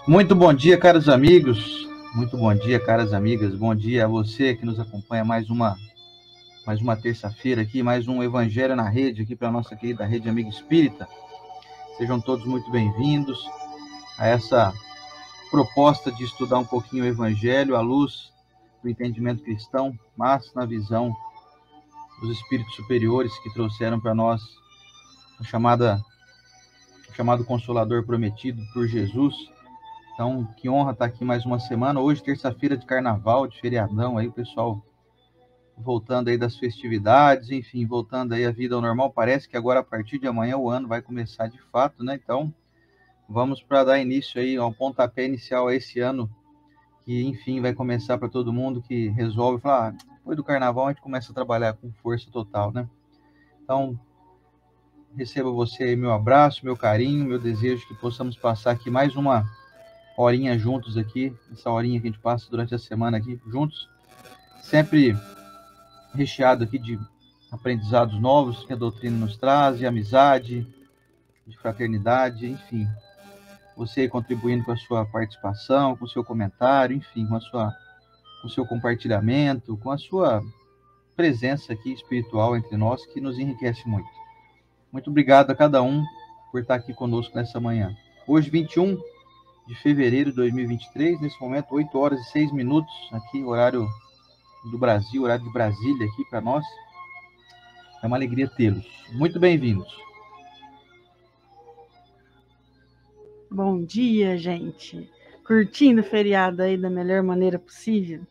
Muito bom dia, caros amigos. Muito bom dia, caras amigas. Bom dia a você que nos acompanha mais uma terça-feira aqui, mais um Evangelho na Rede aqui para a nossa querida Rede Amiga Espírita. Sejam todos muito bem-vindos a essa proposta de estudar um pouquinho o Evangelho à luz do entendimento cristão, mas na visão dos espíritos superiores que trouxeram para nós o chamado Consolador prometido por Jesus. Então, que honra estar aqui mais uma semana. Hoje, terça-feira de carnaval, de feriadão, aí o pessoal voltando aí das festividades, enfim, voltando aí a vida ao normal. Parece que agora, a partir de amanhã, o ano vai começar de fato, né? Então, vamos para dar início aí ao pontapé inicial a esse ano, que, enfim, vai começar para todo mundo que resolve falar, depois do carnaval a gente começa a trabalhar com força total, né? Então, receba você aí meu abraço, meu carinho, meu desejo que possamos passar aqui mais uma horinha juntos aqui, essa horinha que a gente passa durante a semana aqui juntos, sempre recheado aqui de aprendizados novos que a doutrina nos traz, de amizade, de fraternidade, enfim. Você contribuindo com a sua participação, com o seu comentário, enfim, com o seu compartilhamento, com a sua presença aqui espiritual entre nós, que nos enriquece muito. Muito obrigado a cada um por estar aqui conosco nessa manhã. Hoje, 21 de fevereiro de 2023, nesse momento, 8 horas e 6 minutos, aqui, horário do Brasil, horário de Brasília aqui para nós. É uma alegria tê-los. Muito bem-vindos. Bom dia, gente. Curtindo o feriado aí da melhor maneira possível?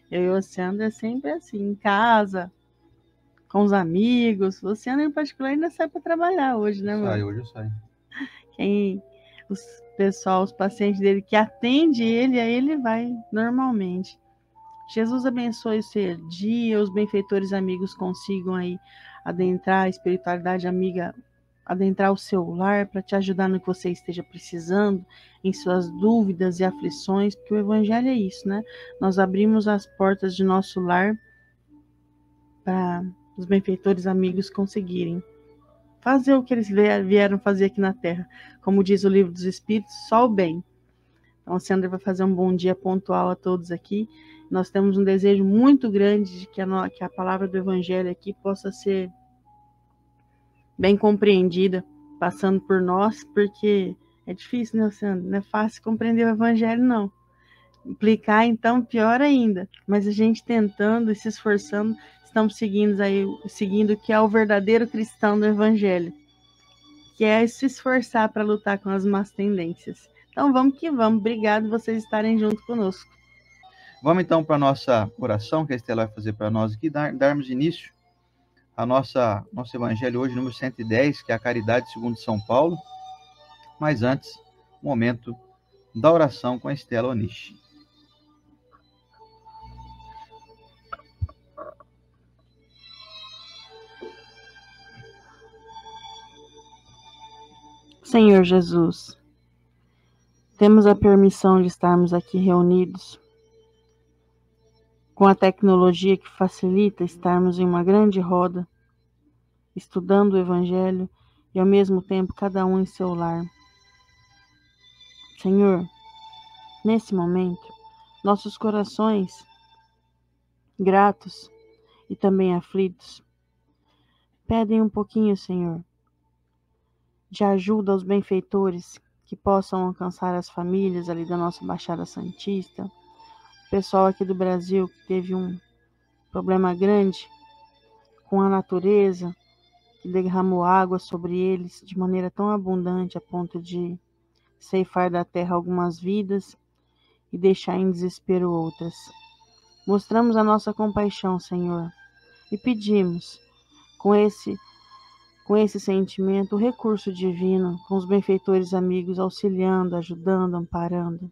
Eu e o Luciano é sempre assim, em casa, com os amigos. O Luciano, em particular, ainda sai para trabalhar hoje, né, mano? Hoje eu saio. Os pacientes dele que atende ele, aí ele vai normalmente. Jesus abençoe o seu dia, os benfeitores amigos consigam aí adentrar a espiritualidade amiga, adentrar o seu lar para te ajudar no que você esteja precisando, em suas dúvidas e aflições, porque o Evangelho é isso, né? Nós abrimos as portas de nosso lar para os benfeitores amigos conseguirem fazer o que eles vieram fazer aqui na Terra. Como diz o Livro dos Espíritos, só o bem. Então, a Sandra vai fazer um bom dia pontual a todos aqui. Nós temos um desejo muito grande de que a palavra do Evangelho aqui possa ser bem compreendida, passando por nós, porque é difícil, né, Sandra? Não é fácil compreender o Evangelho, não. Implicar, então, pior ainda. Mas a gente tentando e se esforçando, estamos seguindo o que é o verdadeiro cristão do Evangelho, que é se esforçar para lutar com as más tendências. Então vamos que vamos. Obrigado por vocês estarem junto conosco. Vamos então para a nossa oração que a Estela vai fazer para nós aqui, darmos início ao nosso Evangelho hoje, número 110, que é a Caridade segundo São Paulo. Mas antes, momento da oração com a Estela Onishi. Senhor Jesus, temos a permissão de estarmos aqui reunidos com a tecnologia que facilita estarmos em uma grande roda, estudando o Evangelho e ao mesmo tempo cada um em seu lar. Senhor, nesse momento, nossos corações gratos e também aflitos pedem um pouquinho, Senhor, de ajuda aos benfeitores que possam alcançar as famílias ali da nossa Baixada Santista, o pessoal aqui do Brasil que teve um problema grande com a natureza, que derramou água sobre eles de maneira tão abundante a ponto de ceifar da terra algumas vidas e deixar em desespero outras. Mostramos a nossa compaixão, Senhor, e pedimos, com esse sentimento, o recurso divino, com os benfeitores amigos auxiliando, ajudando, amparando.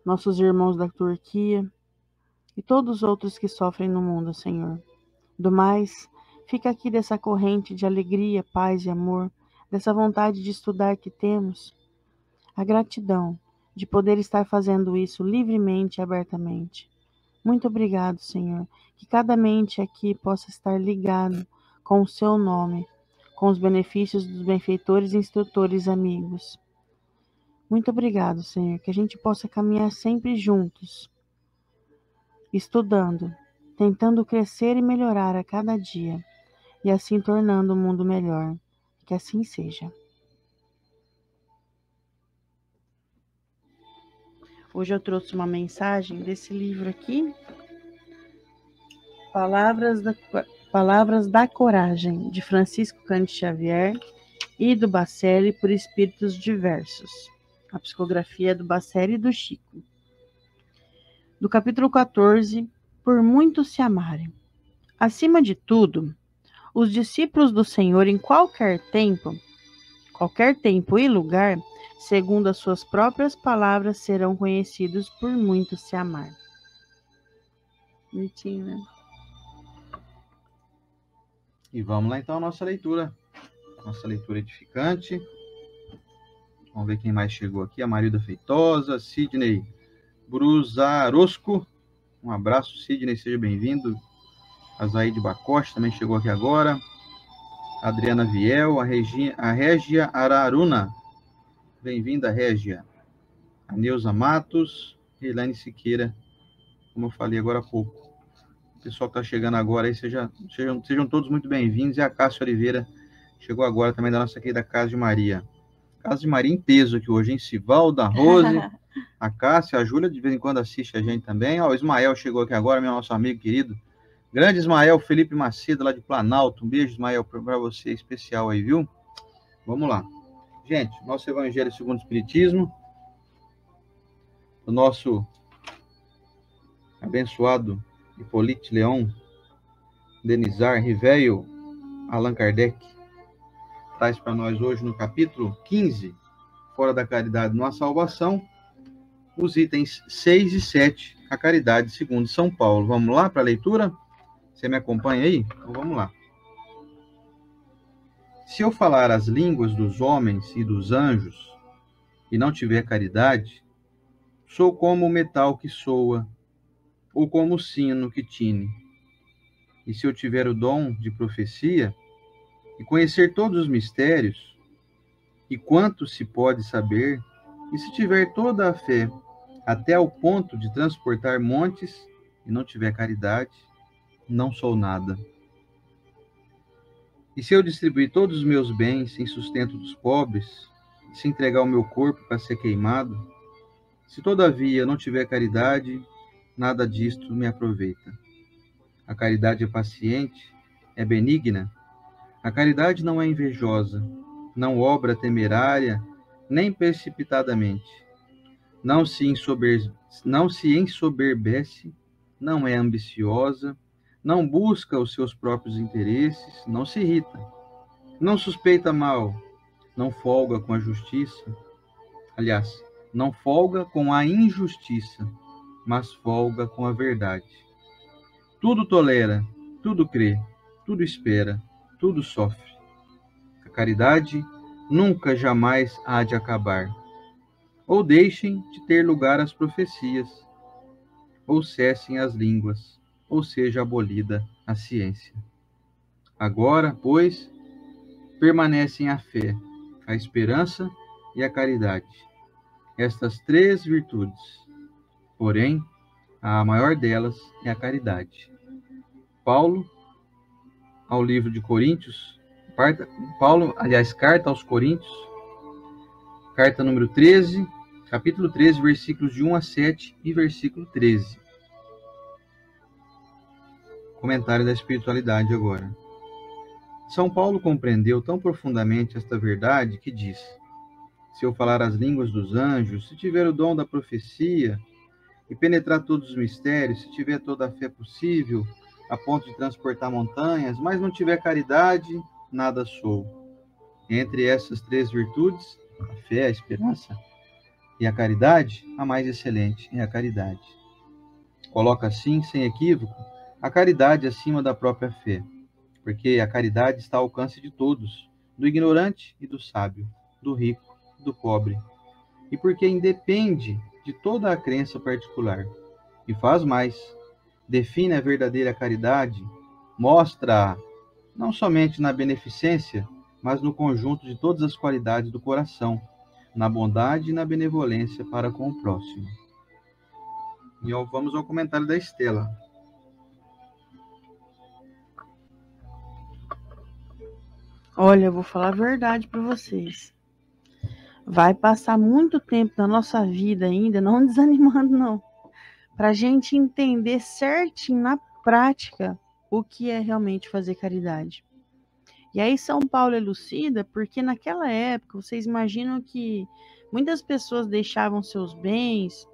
Nossos irmãos da Turquia e todos os outros que sofrem no mundo, Senhor. Do mais, fica aqui dessa corrente de alegria, paz e amor, dessa vontade de estudar que temos, a gratidão de poder estar fazendo isso livremente e abertamente. Muito obrigado, Senhor, que cada mente aqui possa estar ligado com o seu nome, com os benefícios dos benfeitores e instrutores amigos. Muito obrigado, Senhor, que a gente possa caminhar sempre juntos, estudando, tentando crescer e melhorar a cada dia, e assim tornando o mundo melhor. Que assim seja. Hoje eu trouxe uma mensagem desse livro aqui, Palavras da Coragem, de Francisco Cândido Xavier e do Bacelli, por espíritos diversos. A psicografia do Bacelli e do Chico. Do capítulo 14, Por muitos se amarem. Acima de tudo, os discípulos do Senhor em qualquer tempo e lugar, segundo as suas próprias palavras, serão conhecidos por muitos se amar. Bonitinho, né? E vamos lá então a nossa leitura edificante. Vamos ver quem mais chegou aqui. A Marilda Feitosa, Sidney Brusarosco. Um abraço, Sidney, seja bem-vindo. A Zaide Bacoste também chegou aqui agora. A Adriana Viel, a Régia Araruna. Bem-vinda, Régia. A Neuza Matos, Elaine Siqueira, como eu falei agora há pouco. O pessoal que está chegando agora aí, sejam todos muito bem-vindos. E a Cássia Oliveira chegou agora também da nossa querida Casa de Maria. Casa de Maria em peso aqui hoje, hein? Sivalda, Rose, a Cássia, a Júlia de vez em quando assiste a gente também. Ó, o Ismael chegou aqui agora, meu nosso amigo querido. Grande Ismael, Felipe Macedo, lá de Planalto. Um beijo, Ismael, para você, especial aí, viu? Vamos lá. Gente, nosso Evangelho segundo o Espiritismo, o nosso abençoado Hippolyte Leon Denizar Rivello Allan Kardec traz para nós hoje no capítulo 15, Fora da Caridade não há salvação, os itens 6 e 7, a caridade segundo São Paulo. Vamos lá para a leitura? Você me acompanha aí? Então vamos lá. Se eu falar as línguas dos homens e dos anjos e não tiver caridade, sou como o metal que soa, ou como o sino que tine. E se eu tiver o dom de profecia, e conhecer todos os mistérios, e quanto se pode saber, e se tiver toda a fé, até ao ponto de transportar montes, e não tiver caridade, não sou nada. E se eu distribuir todos os meus bens em sustento dos pobres, e se entregar o meu corpo para ser queimado, se todavia não tiver caridade, nada disto me aproveita. A caridade é paciente, é benigna. A caridade não é invejosa, não obra temerária, nem precipitadamente. Não se ensoberbece, não é ambiciosa, não busca os seus próprios interesses, não se irrita, não suspeita mal, não folga com a justiça. Aliás, não folga com a injustiça, mas folga com a verdade. Tudo tolera, tudo crê, tudo espera, tudo sofre. A caridade nunca jamais há de acabar. Ou deixem de ter lugar as profecias, ou cessem as línguas, ou seja abolida a ciência. Agora, pois, permanecem a fé, a esperança e a caridade. Estas três virtudes. Porém, a maior delas é a caridade. Paulo, ao livro de Coríntios, carta aos Coríntios, carta número 13, capítulo 13, versículos de 1 a 7 e versículo 13. Comentário da espiritualidade agora. São Paulo compreendeu tão profundamente esta verdade que diz: se eu falar as línguas dos anjos, se tiver o dom da profecia e penetrar todos os mistérios, se tiver toda a fé possível, a ponto de transportar montanhas, mas não tiver caridade, nada sou. Entre essas três virtudes, a fé, a esperança e a caridade, a mais excelente é a caridade. Coloca assim, sem equívoco, a caridade acima da própria fé, porque a caridade está ao alcance de todos, do ignorante e do sábio, do rico e do pobre, e porque independe de toda a crença particular. E faz mais, define a verdadeira caridade, mostra-a não somente na beneficência, mas no conjunto de todas as qualidades do coração, na bondade e na benevolência para com o próximo. E vamos ao comentário da Estela. Olha, eu vou falar a verdade para vocês. Vai passar muito tempo na nossa vida ainda, não desanimando não, para a gente entender certinho na prática o que é realmente fazer caridade. E aí São Paulo elucida, porque naquela época, vocês imaginam que muitas pessoas deixavam seus bens,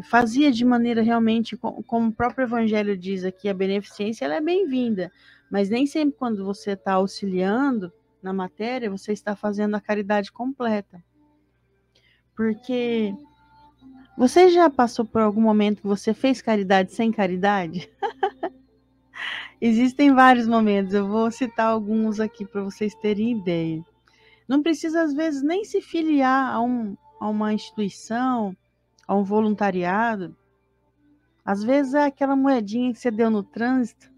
fazia de maneira realmente, como o próprio Evangelho diz aqui, a beneficência ela é bem-vinda, mas nem sempre quando você está auxiliando na matéria, você está fazendo a caridade completa. Porque você já passou por algum momento que você fez caridade sem caridade? Existem vários momentos, eu vou citar alguns aqui para vocês terem ideia. Não precisa, às vezes, nem se filiar a uma instituição, a um voluntariado. Às vezes é aquela moedinha que você deu no trânsito,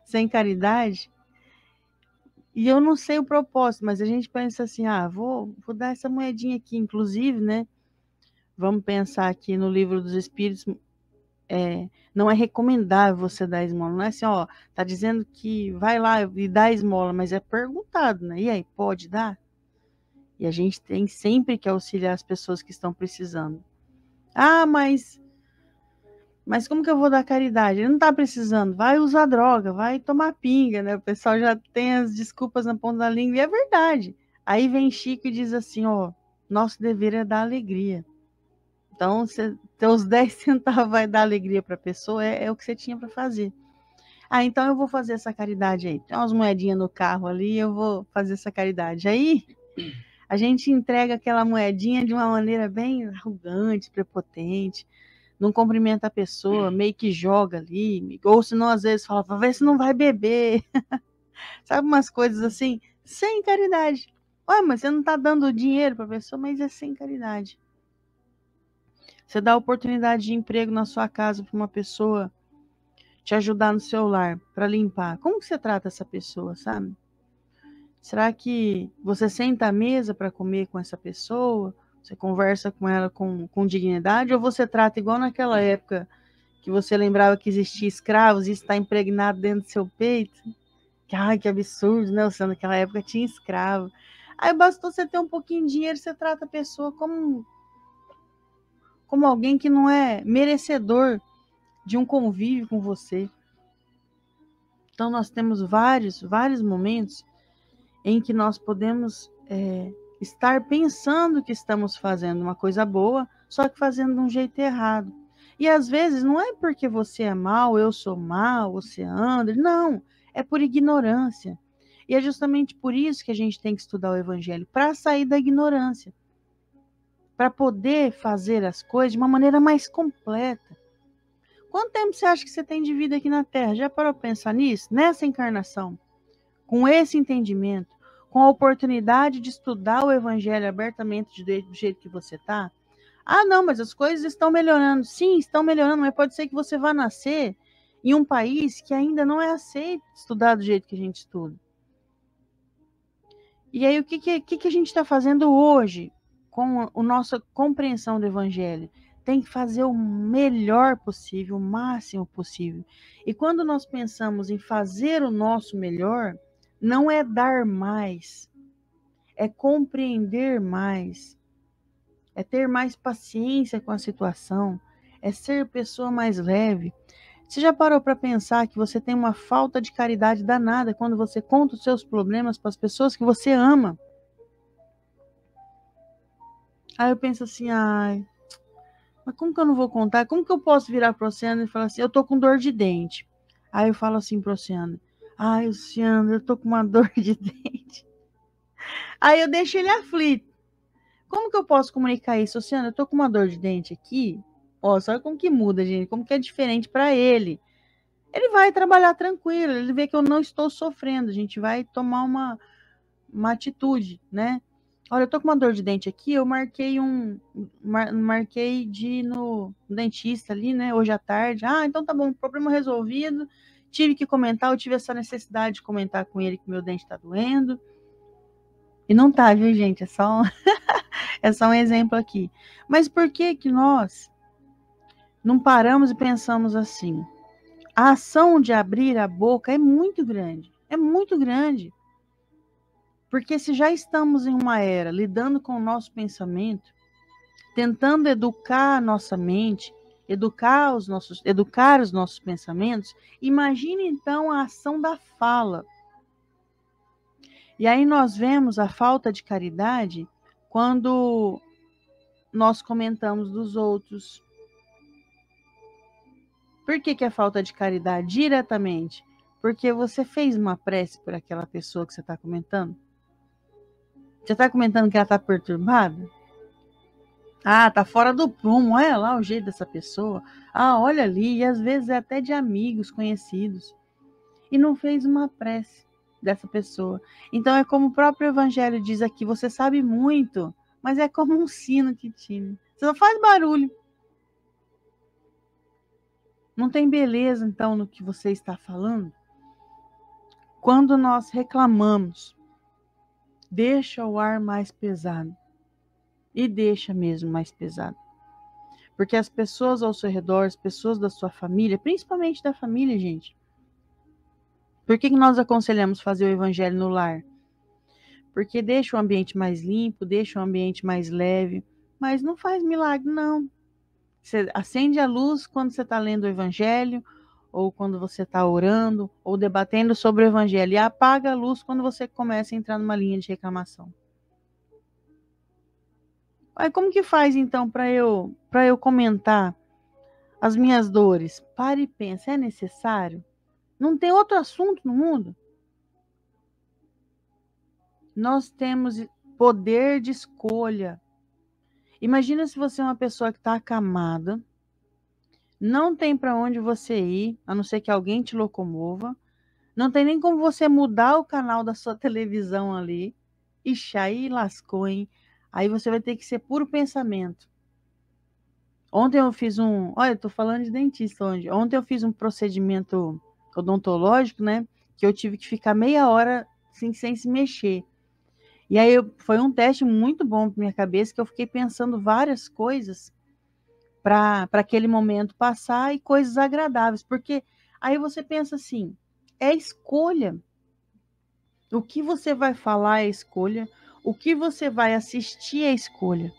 sem caridade. E eu não sei o propósito, mas a gente pensa assim, vou dar essa moedinha aqui, inclusive, né? Vamos pensar aqui no Livro dos Espíritos, não é recomendável você dar esmola, não é assim, tá dizendo que vai lá e dá esmola, mas é perguntado, né? E aí, pode dar? E a gente tem sempre que auxiliar as pessoas que estão precisando. Mas como que eu vou dar caridade? Ele não está precisando, vai usar droga, vai tomar pinga, né? O pessoal já tem as desculpas na ponta da língua, e é verdade. Aí vem Chico e diz assim, nosso dever é dar alegria. Então, teus 10 centavos vai dar alegria para a pessoa, é o que você tinha para fazer. Então eu vou fazer essa caridade aí. Tem umas moedinhas no carro ali, eu vou fazer essa caridade. Aí a gente entrega aquela moedinha de uma maneira bem arrogante, prepotente, não cumprimenta a pessoa, meio que joga ali, ou senão às vezes fala, vê se não vai beber. Sabe, umas coisas assim, sem caridade. Mas você não está dando dinheiro para a pessoa, mas é sem caridade. Você dá oportunidade de emprego na sua casa para uma pessoa te ajudar no seu lar, para limpar. Como que você trata essa pessoa, sabe? Será que você senta à mesa para comer com essa pessoa? Você conversa com ela com dignidade? Ou você trata igual naquela época que você lembrava que existia escravos e está impregnado dentro do seu peito? Que absurdo, né? Você, naquela época tinha escravo. Aí bastou você ter um pouquinho de dinheiro, você trata a pessoa como alguém que não é merecedor de um convívio com você. Então nós temos vários momentos em que nós podemos estar pensando que estamos fazendo uma coisa boa, só que fazendo de um jeito errado. E às vezes não é porque você é mal, eu sou mal, você anda, não, é por ignorância. E é justamente por isso que a gente tem que estudar o Evangelho, para sair da ignorância, para poder fazer as coisas de uma maneira mais completa. Quanto tempo você acha que você tem de vida aqui na Terra? Já parou para pensar nisso? Nessa encarnação, com esse entendimento, com a oportunidade de estudar o Evangelho abertamente do jeito que você está? Não, mas as coisas estão melhorando. Sim, estão melhorando, mas pode ser que você vá nascer em um país que ainda não é aceito estudar do jeito que a gente estuda. E aí, o que a gente está fazendo hoje com a nossa compreensão do Evangelho? Tem que fazer o melhor possível, o máximo possível. E quando nós pensamos em fazer o nosso melhor, não é dar mais, é compreender mais, é ter mais paciência com a situação, é ser pessoa mais leve. Você já parou para pensar que você tem uma falta de caridade danada quando você conta os seus problemas para as pessoas que você ama? Aí eu penso assim, mas como que eu não vou contar? Como que eu posso virar pro Oceano e falar assim, eu tô com dor de dente? Aí eu falo assim pro Oceano, Oceano, eu tô com uma dor de dente. Aí eu deixo ele aflito. Como que eu posso comunicar isso? Oceano, eu tô com uma dor de dente aqui. Sabe como que muda, gente? Como que é diferente para ele? Ele vai trabalhar tranquilo, ele vê que eu não estou sofrendo. A gente vai tomar uma atitude, né? Olha, eu tô com uma dor de dente aqui, eu marquei de ir no dentista ali, né, hoje à tarde. Então tá bom, problema resolvido. Tive que comentar, eu tive essa necessidade de comentar com ele que meu dente tá doendo. E não tá, viu, gente? É só um exemplo aqui. Mas por que que nós não paramos e pensamos assim? A ação de abrir a boca é muito grande. É muito grande. Porque se já estamos em uma era lidando com o nosso pensamento, tentando educar a nossa mente, educar os nossos pensamentos, imagine então a ação da fala. E aí nós vemos a falta de caridade quando nós comentamos dos outros. Por que é falta de caridade? Diretamente. Porque você fez uma prece por aquela pessoa que você está comentando. Você está comentando que ela está perturbada? Ah, tá fora do prumo, olha lá o jeito dessa pessoa. Ah, olha ali, e às vezes é até de amigos, conhecidos. E não fez uma prece dessa pessoa. Então é como o próprio Evangelho diz aqui, você sabe muito, mas é como um sino que tine. Você só faz barulho. Não tem beleza, então, no que você está falando? Quando nós reclamamos, deixa o ar mais pesado. E deixa mesmo mais pesado. Porque as pessoas ao seu redor, as pessoas da sua família, principalmente da família, gente. Por que nós aconselhamos fazer o evangelho no lar? Porque deixa o ambiente mais limpo, deixa o ambiente mais leve, mas não faz milagre, não. Você acende a luz quando você está lendo o evangelho, ou quando você está orando, ou debatendo sobre o evangelho, e apaga a luz quando você começa a entrar numa linha de reclamação. Aí como que faz então para eu comentar as minhas dores? Pare e pense, é necessário? Não tem outro assunto no mundo? Nós temos poder de escolha. Imagina se você é uma pessoa que está acamada, não tem para onde você ir, a não ser que alguém te locomova, não tem nem como você mudar o canal da sua televisão ali, e aí lascou, hein? Aí você vai ter que ser puro pensamento. Ontem eu fiz olha, eu tô falando de dentista hoje. Ontem eu fiz um procedimento odontológico, né? Que eu tive que ficar meia hora assim, sem se mexer. E aí foi um teste muito bom para minha cabeça, que eu fiquei pensando várias coisas para aquele momento passar e coisas agradáveis. Porque aí você pensa assim, é escolha. O que você vai falar é escolha. O que você vai assistir é escolha.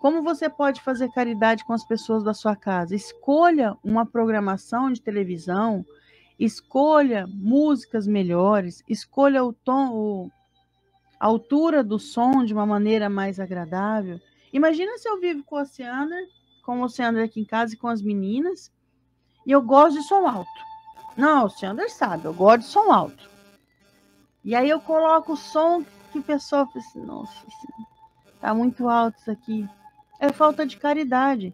Como você pode fazer caridade com as pessoas da sua casa? Escolha uma programação de televisão, escolha músicas melhores, escolha o tom, a altura do som de uma maneira mais agradável. Imagina se eu vivo com o Oceander aqui em casa e com as meninas, e eu gosto de som alto. Não, o Oceander sabe, eu gosto de som alto. E aí eu coloco o som que a pessoa fala assim, nossa, tá muito alto isso aqui. É falta de caridade.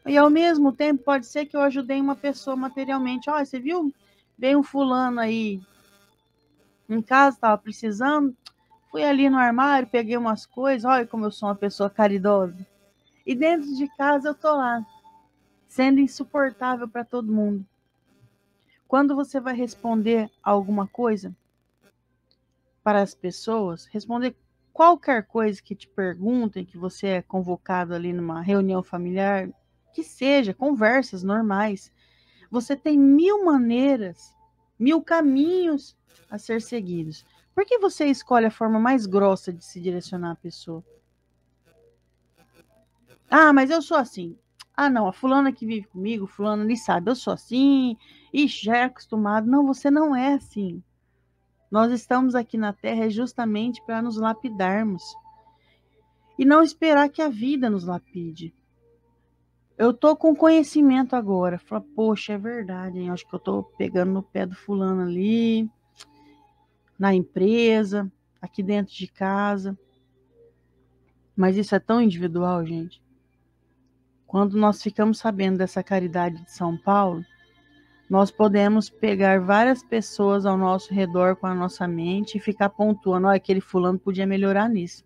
E ao mesmo tempo pode ser que eu ajudei uma pessoa materialmente. Olha, você viu? Veio um fulano aí em casa, estava precisando. Fui ali no armário, peguei umas coisas. Olha como eu sou uma pessoa caridosa. E dentro de casa eu tô lá, sendo insuportável para todo mundo. Quando você vai responder alguma coisa para as pessoas, responder qualquer coisa que te perguntem, que você é convocado ali numa reunião familiar, que seja, conversas normais. Você tem 1000 maneiras, 1000 caminhos a ser seguidos. Por que você escolhe a forma mais grossa de se direcionar à pessoa? Ah, mas eu sou assim. Ah, não, a fulana que vive comigo, fulana nem sabe, eu sou assim. Ixi, já é acostumado. Não, você não é assim. Nós estamos aqui na Terra justamente para nos lapidarmos. E não esperar que a vida nos lapide. Eu tô com conhecimento agora. Fala, poxa, é verdade, hein? Acho que eu tô pegando no pé do fulano ali, na empresa, aqui dentro de casa. Mas isso é tão individual, gente. Quando nós ficamos sabendo dessa caridade de São Paulo, nós podemos pegar várias pessoas ao nosso redor com a nossa mente e ficar pontuando, olha, aquele fulano podia melhorar nisso.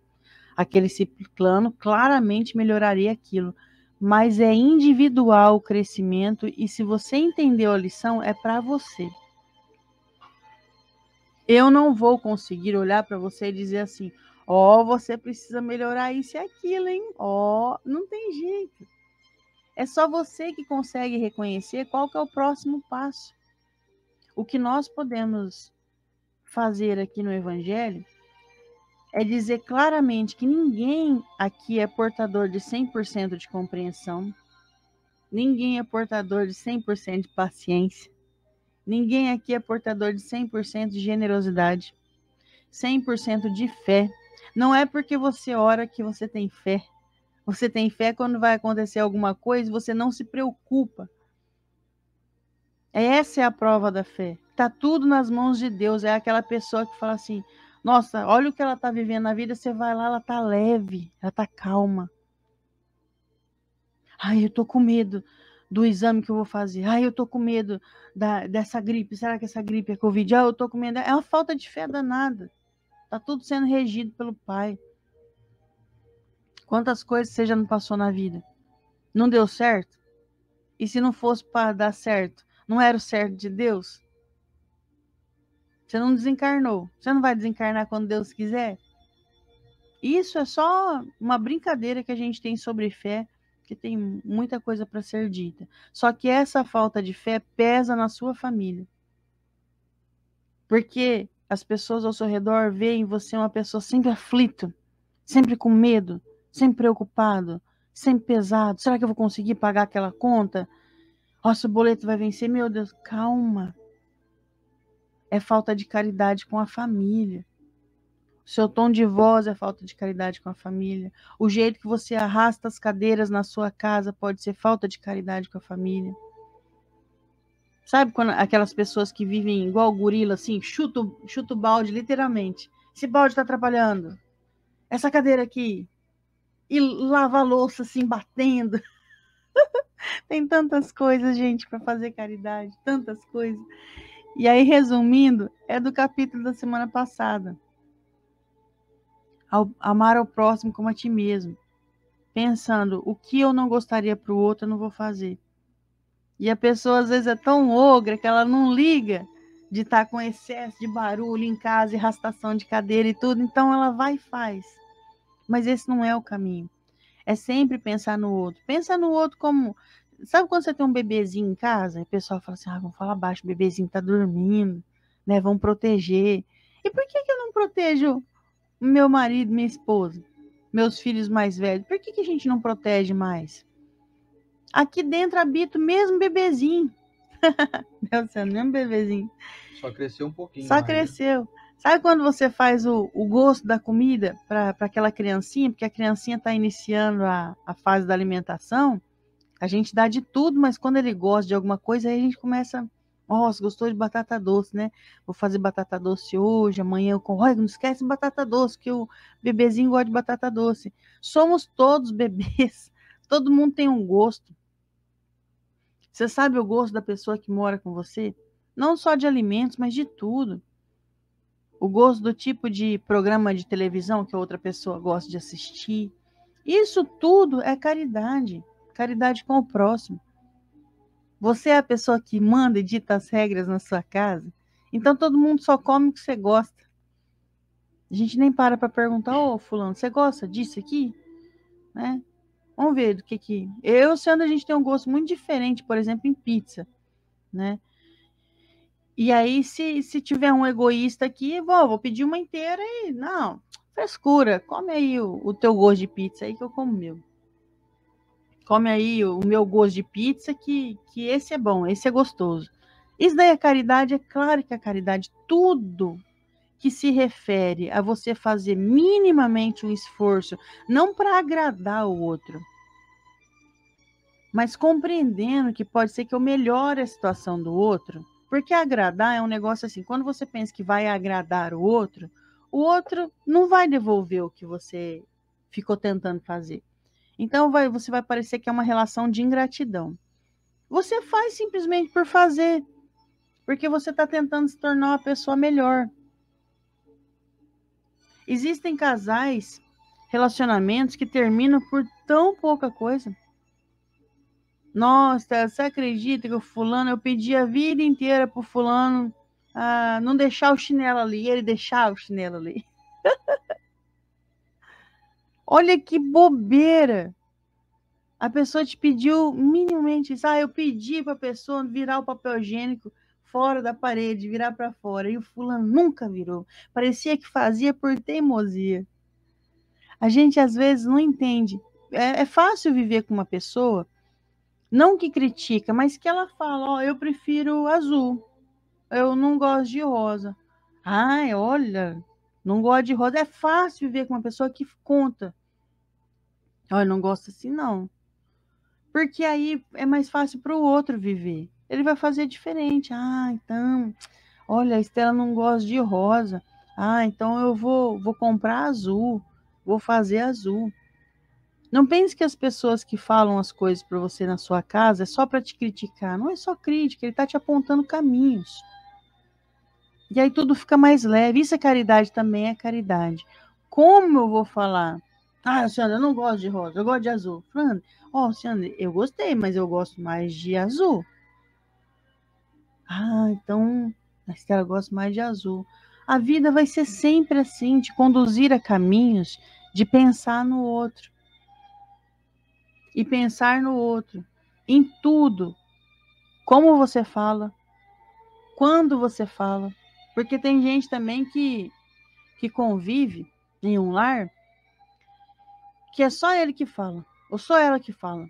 Aquele ciclano claramente melhoraria aquilo. Mas é individual o crescimento e se você entendeu a lição, é para você. Eu não vou conseguir olhar para você e dizer assim, ó, você precisa melhorar isso e aquilo, hein? Ó, não tem jeito. É só você que consegue reconhecer qual que é o próximo passo. O que nós podemos fazer aqui no Evangelho é dizer claramente que ninguém aqui é portador de 100% de compreensão, ninguém é portador de 100% de paciência, ninguém aqui é portador de 100% de generosidade, 100% de fé. Não é porque você ora que você tem fé. Você tem fé quando vai acontecer alguma coisa, você não se preocupa. Essa é a prova da fé. Tá tudo nas mãos de Deus. É aquela pessoa que fala assim, nossa, olha o que ela tá vivendo na vida, você vai lá, ela tá leve, ela tá calma. Ai, eu tô com medo do exame que eu vou fazer. Ai, eu tô com medo dessa gripe. Será que essa gripe é Covid? Ah, eu tô com medo. É uma falta de fé danada. Tá tudo sendo regido pelo Pai. Quantas coisas você já não passou na vida? Não deu certo? E se não fosse para dar certo, não era o certo de Deus? Você não desencarnou. Você não vai desencarnar quando Deus quiser? Isso é só uma brincadeira que a gente tem sobre fé, que tem muita coisa para ser dita. Só que essa falta de fé pesa na sua família. Porque as pessoas ao seu redor veem você uma pessoa sempre aflito, sempre com medo, sempre preocupado, sempre pesado. Será que eu vou conseguir pagar aquela conta? Nossa, o boleto vai vencer. Meu Deus, calma. É falta de caridade com a família. O seu tom de voz é falta de caridade com a família. O jeito que você arrasta as cadeiras na sua casa pode ser falta de caridade com a família. Sabe quando aquelas pessoas que vivem igual gorila, assim, chuta o balde, literalmente. Esse balde está atrapalhando. Essa cadeira aqui. E lava a louça, assim, batendo. Tem tantas coisas, gente, para fazer caridade. Tantas coisas. E aí, resumindo, é do capítulo da semana passada. Amar ao próximo como a ti mesmo. Pensando, o que eu não gostaria para o outro, eu não vou fazer. E a pessoa, às vezes, é tão ogra que ela não liga de estar com excesso de barulho em casa e arrastação de cadeira e tudo. Então, ela vai e faz. Mas esse não é o caminho. É sempre pensar no outro. Pensa no outro como... Sabe quando você tem um bebezinho em casa? E o pessoal fala assim, vamos falar baixo, o bebezinho tá dormindo, né? Vamos proteger. E por que eu não protejo meu marido, minha esposa, meus filhos mais velhos? Por que a gente não protege mais? Aqui dentro habita o mesmo bebezinho. Deus céu, mesmo bebezinho. Só cresceu um pouquinho. Só cresceu. Sabe quando você faz o gosto da comida para aquela criancinha? Porque a criancinha está iniciando a fase da alimentação. A gente dá de tudo, mas quando ele gosta de alguma coisa, aí a gente começa... Nossa, gostou de batata doce, né? Vou fazer batata doce hoje, amanhã eu... Olha, não esquece batata doce, que o bebezinho gosta de batata doce. Somos todos bebês. Todo mundo tem um gosto. Você sabe o gosto da pessoa que mora com você? Não só de alimentos, mas de tudo. O gosto do tipo de programa de televisão que a outra pessoa gosta de assistir. Isso tudo é caridade. Caridade com o próximo. Você é a pessoa que manda e dita as regras na sua casa. Então todo mundo só come o que você gosta. A gente nem para perguntar, ô fulano, você gosta disso aqui? Né? Vamos ver do que... Eu e o Sandro, a gente tem um gosto muito diferente, por exemplo, em pizza. Né? E aí, se tiver um egoísta aqui, vou pedir uma inteira e... Não, frescura, come aí o teu gosto de pizza aí que eu como o meu. Come aí o meu gosto de pizza que esse é bom, esse é gostoso. Isso daí é caridade? É claro que é caridade. Tudo que se refere a você fazer minimamente um esforço, não para agradar o outro, mas compreendendo que pode ser que eu melhore a situação do outro. Porque agradar é um negócio assim, quando você pensa que vai agradar o outro não vai devolver o que você ficou tentando fazer. Então você vai parecer que é uma relação de ingratidão. Você faz simplesmente por fazer, porque você está tentando se tornar uma pessoa melhor. Existem casais, relacionamentos que terminam por tão pouca coisa. Nossa, você acredita que o fulano, eu pedi a vida inteira pro fulano, não deixar o chinelo ali, ele deixar o chinelo ali. Olha que bobeira. A pessoa te pediu minimamente isso. Eu pedi para a pessoa virar o papel higiênico fora da parede, virar para fora. E o fulano nunca virou. Parecia que fazia por teimosia. A gente às vezes não entende. É fácil viver com uma pessoa, não que critica, mas que ela fala, eu prefiro azul. Eu não gosto de rosa. Ai, olha, não gosto de rosa. É fácil viver com uma pessoa que conta. Olha, não gosto assim, não. Porque aí é mais fácil para o outro viver. Ele vai fazer diferente. Então, olha, a Estela não gosta de rosa. Então eu vou comprar azul. Vou fazer azul. Não pense que as pessoas que falam as coisas para você na sua casa é só para te criticar. Não é só crítica, ele está te apontando caminhos. E aí tudo fica mais leve. Isso é caridade, também é caridade. Como eu vou falar? Luciana, eu não gosto de rosa, eu gosto de azul. Falando, Luciana, eu gostei, mas eu gosto mais de azul. Então, a Estela gosta mais de azul. A vida vai ser sempre assim, te conduzir a caminhos de pensar no outro. E pensar no outro. Em tudo. Como você fala. Quando você fala. Porque tem gente também que convive em um lar que é só ele que fala, ou só ela que fala.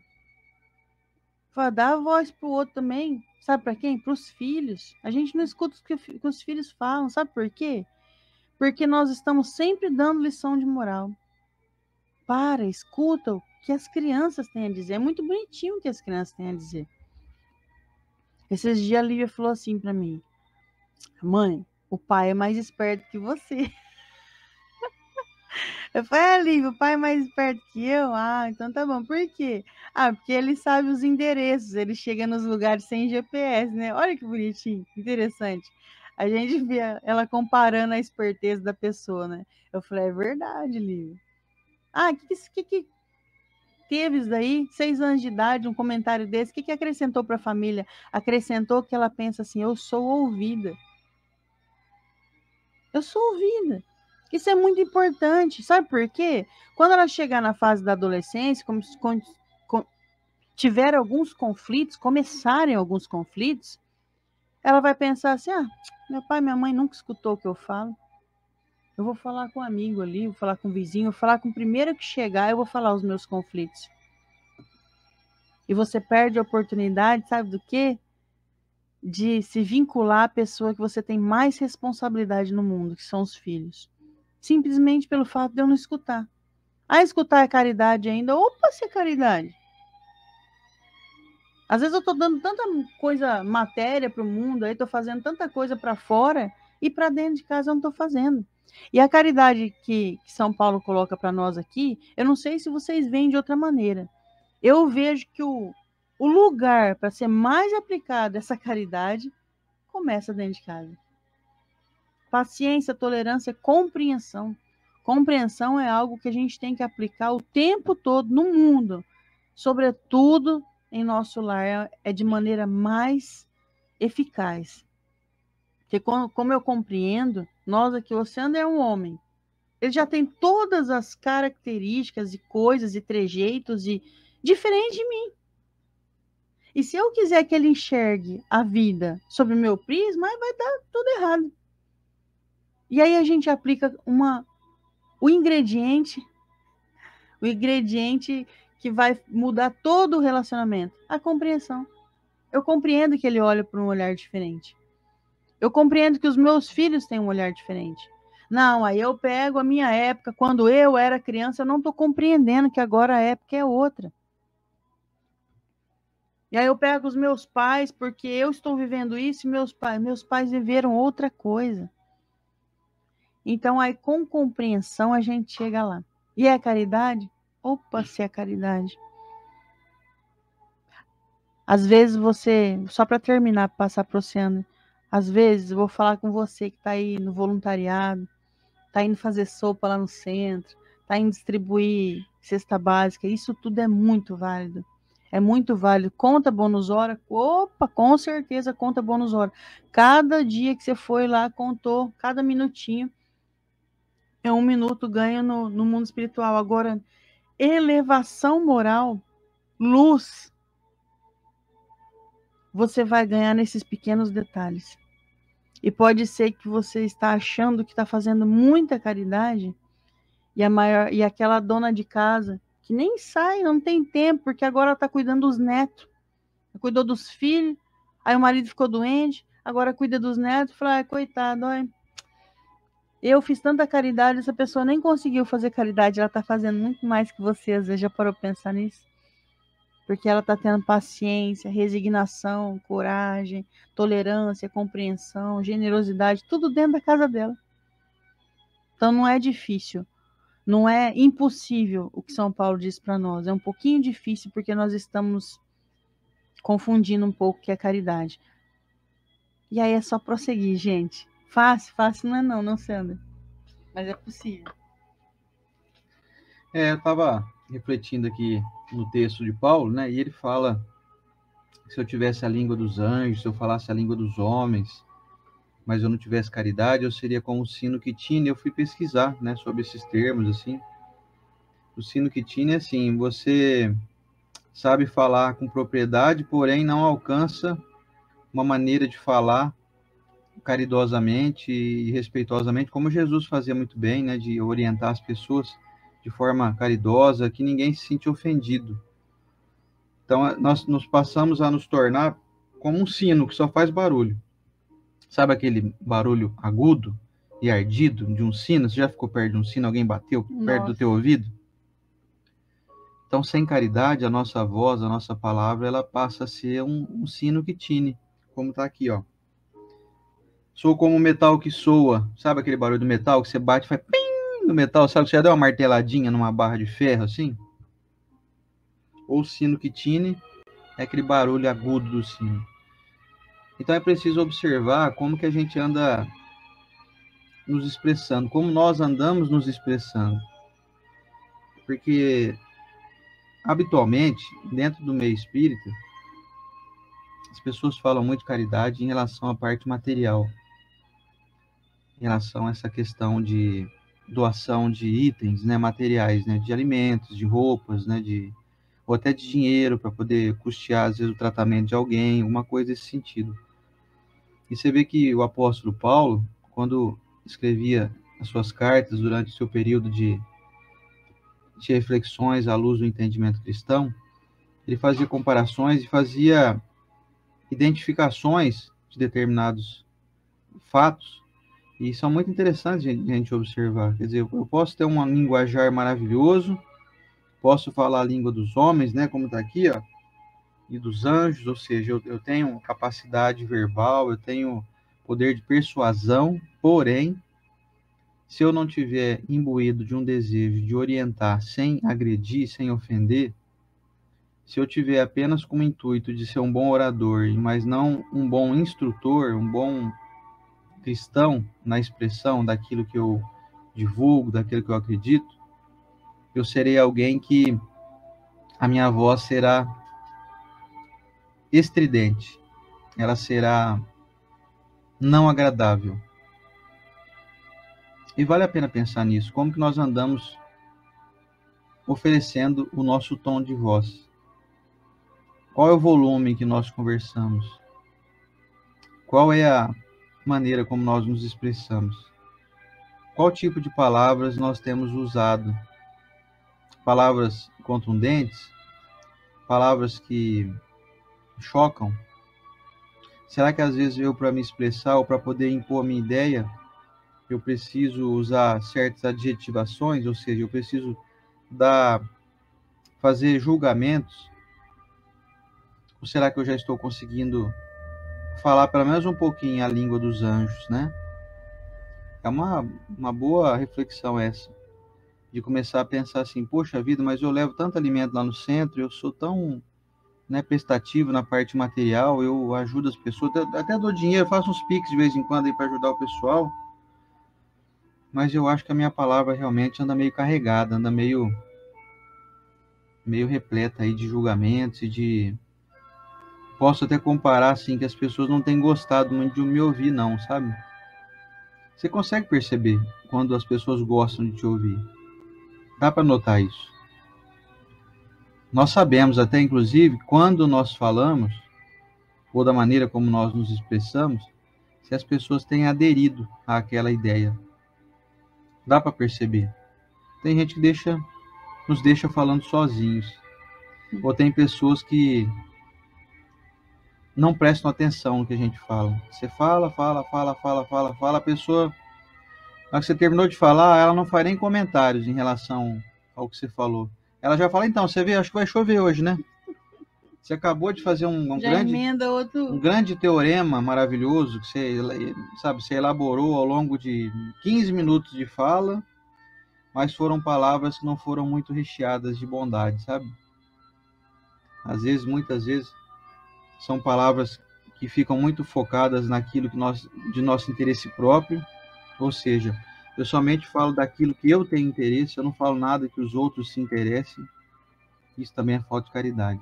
Dá a voz pro outro também. Sabe para quem? Para os filhos. A gente não escuta o que os filhos falam. Sabe por quê? Porque nós estamos sempre dando lição de moral. Escuta o que as crianças têm a dizer. É muito bonitinho o que as crianças têm a dizer. Esses dias a Lívia falou assim para mim: mãe, o pai é mais esperto que você. Eu falei, Lívia, o pai é mais esperto que eu? Então tá bom. Por quê? Porque ele sabe os endereços, ele chega nos lugares sem GPS, né? Olha que bonitinho, interessante. A gente via ela comparando a esperteza da pessoa, né? Eu falei, é verdade, Lívia. Que teve isso daí? 6 anos de idade, um comentário desse, o que acrescentou para a família? Acrescentou que ela pensa assim, eu sou ouvida. Eu sou ouvida. Isso é muito importante. Sabe por quê? Quando ela chegar na fase da adolescência, tiver alguns conflitos, começarem alguns conflitos, ela vai pensar assim, meu pai e minha mãe nunca escutou o que eu falo. Eu vou falar com um amigo ali, vou falar com um vizinho, vou falar com o primeiro que chegar, eu vou falar os meus conflitos. E você perde a oportunidade, sabe do quê? De se vincular à pessoa que você tem mais responsabilidade no mundo, que são os filhos. Simplesmente pelo fato de eu não escutar. Escutar é caridade ainda. Opa, se é caridade. Às vezes eu tô dando tanta coisa, matéria para o mundo, aí tô fazendo tanta coisa para fora e para dentro de casa eu não tô fazendo. E a caridade que São Paulo coloca para nós aqui, eu não sei se vocês veem de outra maneira. Eu vejo que o lugar para ser mais aplicada essa caridade começa dentro de casa. Paciência, tolerância, compreensão. Compreensão é algo que a gente tem que aplicar o tempo todo no mundo, sobretudo em nosso lar, é de maneira mais eficaz. Porque como eu compreendo, nós aqui, o Sander é um homem. Ele já tem todas as características e coisas e trejeitos e diferente de mim. E se eu quiser que ele enxergue a vida sob o meu prisma, vai dar tudo errado. E aí a gente aplica o ingrediente que vai mudar todo o relacionamento, a compreensão. Eu compreendo que ele olha por um olhar diferente. Eu compreendo que os meus filhos têm um olhar diferente. Não, aí eu pego a minha época, quando eu era criança, eu não estou compreendendo que agora a época é outra. E aí eu pego os meus pais, porque eu estou vivendo isso e meus pais viveram outra coisa. Então aí com compreensão a gente chega lá. E é caridade? Opa, se é caridade. Às vezes você, só para terminar, passar para o oceano, às vezes eu vou falar com você que está aí no voluntariado, está indo fazer sopa lá no centro, está indo distribuir cesta básica, isso tudo é muito válido. É muito válido. Conta bônus hora. Opa, com certeza conta bônus hora. Cada dia que você foi lá, contou, cada minutinho é 1 minuto ganho no mundo espiritual. Agora, elevação moral, luz, você vai ganhar nesses pequenos detalhes. E pode ser que você está achando que está fazendo muita caridade e aquela dona de casa que nem sai, não tem tempo, porque agora está cuidando dos netos, cuidou dos filhos, aí o marido ficou doente, agora cuida dos netos, fala, coitado, olha, eu fiz tanta caridade, essa pessoa nem conseguiu fazer caridade, ela está fazendo muito mais que você, às vezes já parou para pensar nisso? Porque ela está tendo paciência, resignação, coragem, tolerância, compreensão, generosidade, tudo dentro da casa dela. Então não é difícil, não é impossível o que São Paulo diz para nós, é um pouquinho difícil porque nós estamos confundindo um pouco o que é caridade. E aí é só prosseguir, gente. Fácil não é não, Sandra. Mas é possível. Eu estava refletindo aqui no texto de Paulo, né? E ele fala que se eu tivesse a língua dos anjos, se eu falasse a língua dos homens, mas eu não tivesse caridade, eu seria como o sino que tine. Eu fui pesquisar, né, sobre esses termos, assim. O sino que tine é assim, você sabe falar com propriedade, porém não alcança uma maneira de falar caridosamente e respeitosamente, como Jesus fazia muito bem, né, de orientar as pessoas de forma caridosa, que ninguém se sente ofendido. Então, nós nos passamos a nos tornar como um sino que só faz barulho. Sabe aquele barulho agudo e ardido de um sino? Você já ficou perto de um sino? Alguém bateu perto do teu ouvido? Então, sem caridade, a nossa voz, a nossa palavra, ela passa a ser um sino que tine, como está aqui, ó. Sou como o metal que soa. Sabe aquele barulho do metal que você bate e faz pim no metal? Sabe que você já deu uma marteladinha numa barra de ferro, assim? Ou sino que tine é aquele barulho agudo do sino. Então é preciso observar como que a gente anda nos expressando, como nós andamos nos expressando. Porque, habitualmente, dentro do meio espírita, as pessoas falam muito de caridade em relação à parte material, em relação a essa questão de doação de itens, né, materiais, né, de alimentos, de roupas, né, ou até de dinheiro para poder custear, às vezes, o tratamento de alguém, uma coisa desse sentido. E você vê que o apóstolo Paulo, quando escrevia as suas cartas durante o seu período de reflexões à luz do entendimento cristão, ele fazia comparações e fazia identificações de determinados fatos, e são muito interessantes de a gente observar. Quer dizer, eu posso ter um linguajar maravilhoso, posso falar a língua dos homens, né, como está aqui, ó, e dos anjos, ou seja, eu tenho capacidade verbal, eu tenho poder de persuasão, porém, se eu não tiver imbuído de um desejo de orientar sem agredir, sem ofender, se eu tiver apenas com o intuito de ser um bom orador, mas não um bom instrutor, um bom cristão na expressão daquilo que eu divulgo, daquilo que eu acredito, eu serei alguém que a minha voz será estridente, ela será não agradável. E vale a pena pensar nisso, como que nós andamos oferecendo o nosso tom de voz. Qual é o volume que nós conversamos? Qual é a maneira como nós nos expressamos? Qual tipo de palavras nós temos usado? Palavras contundentes? Palavras que chocam? Será que às vezes eu, para me expressar ou para poder impor a minha ideia, eu preciso usar certas adjetivações, ou seja, eu preciso fazer julgamentos? Ou será que eu já estou conseguindo falar pelo menos um pouquinho a língua dos anjos, né? É uma boa reflexão essa, de começar a pensar assim, poxa vida, mas eu levo tanto alimento lá no centro, eu sou tão, né, prestativo na parte material, eu ajudo as pessoas, até dou dinheiro, faço uns piques de vez em quando aí para ajudar o pessoal, mas eu acho que a minha palavra realmente anda meio carregada, anda meio meio repleta aí de julgamentos e de... Posso até comparar, assim, que as pessoas não têm gostado muito de me ouvir, não, sabe? Você consegue perceber quando as pessoas gostam de te ouvir. Dá para notar isso. Nós sabemos até, inclusive, quando nós falamos, ou da maneira como nós nos expressamos, se as pessoas têm aderido àquela ideia. Dá para perceber. Tem gente que nos deixa falando sozinhos. Ou tem pessoas que não prestam atenção no que a gente fala. Você fala, a pessoa, na hora que você terminou de falar, ela não faz nem comentários em relação ao que você falou. Ela já fala, então, você vê, acho que vai chover hoje, né? Você acabou de fazer um grande teorema maravilhoso que você elaborou ao longo de 15 minutos de fala, mas foram palavras que não foram muito recheadas de bondade, sabe? Muitas vezes, são palavras que ficam muito focadas naquilo de nosso interesse próprio, ou seja, eu somente falo daquilo que eu tenho interesse, eu não falo nada que os outros se interessem. Isso também é falta de caridade.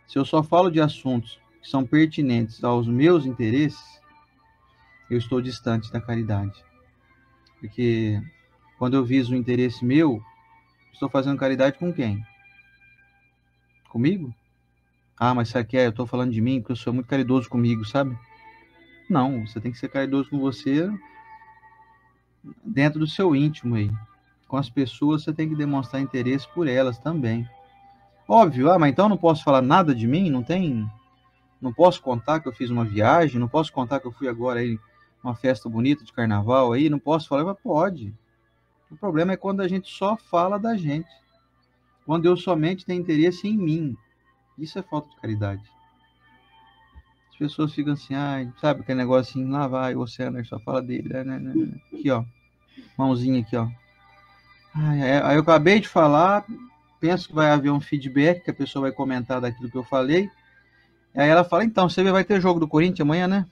Se eu só falo de assuntos que são pertinentes aos meus interesses, eu estou distante da caridade. Porque quando eu viso o interesse meu, estou fazendo caridade com quem? Comigo? Ah, mas sabe que eu estou falando de mim porque eu sou muito caridoso comigo, sabe? Não, você tem que ser caridoso com você dentro do seu íntimo aí. Com as pessoas, você tem que demonstrar interesse por elas também. Óbvio, mas então eu não posso falar nada de mim? Não posso contar que eu fiz uma viagem? Não posso contar que eu fui agora aí numa festa bonita de carnaval aí? Não posso falar? Mas pode. O problema é quando a gente só fala da gente. Quando eu somente tenho interesse em mim. Isso é falta de caridade. As pessoas ficam assim, sabe aquele negócio assim, lá vai, o Senna só fala dele. Né. Aqui, ó. Mãozinha aqui, ó. Aí eu acabei de falar, penso que vai haver um feedback, que a pessoa vai comentar daquilo que eu falei. Aí ela fala, então, você vai ter jogo do Corinthians amanhã, né?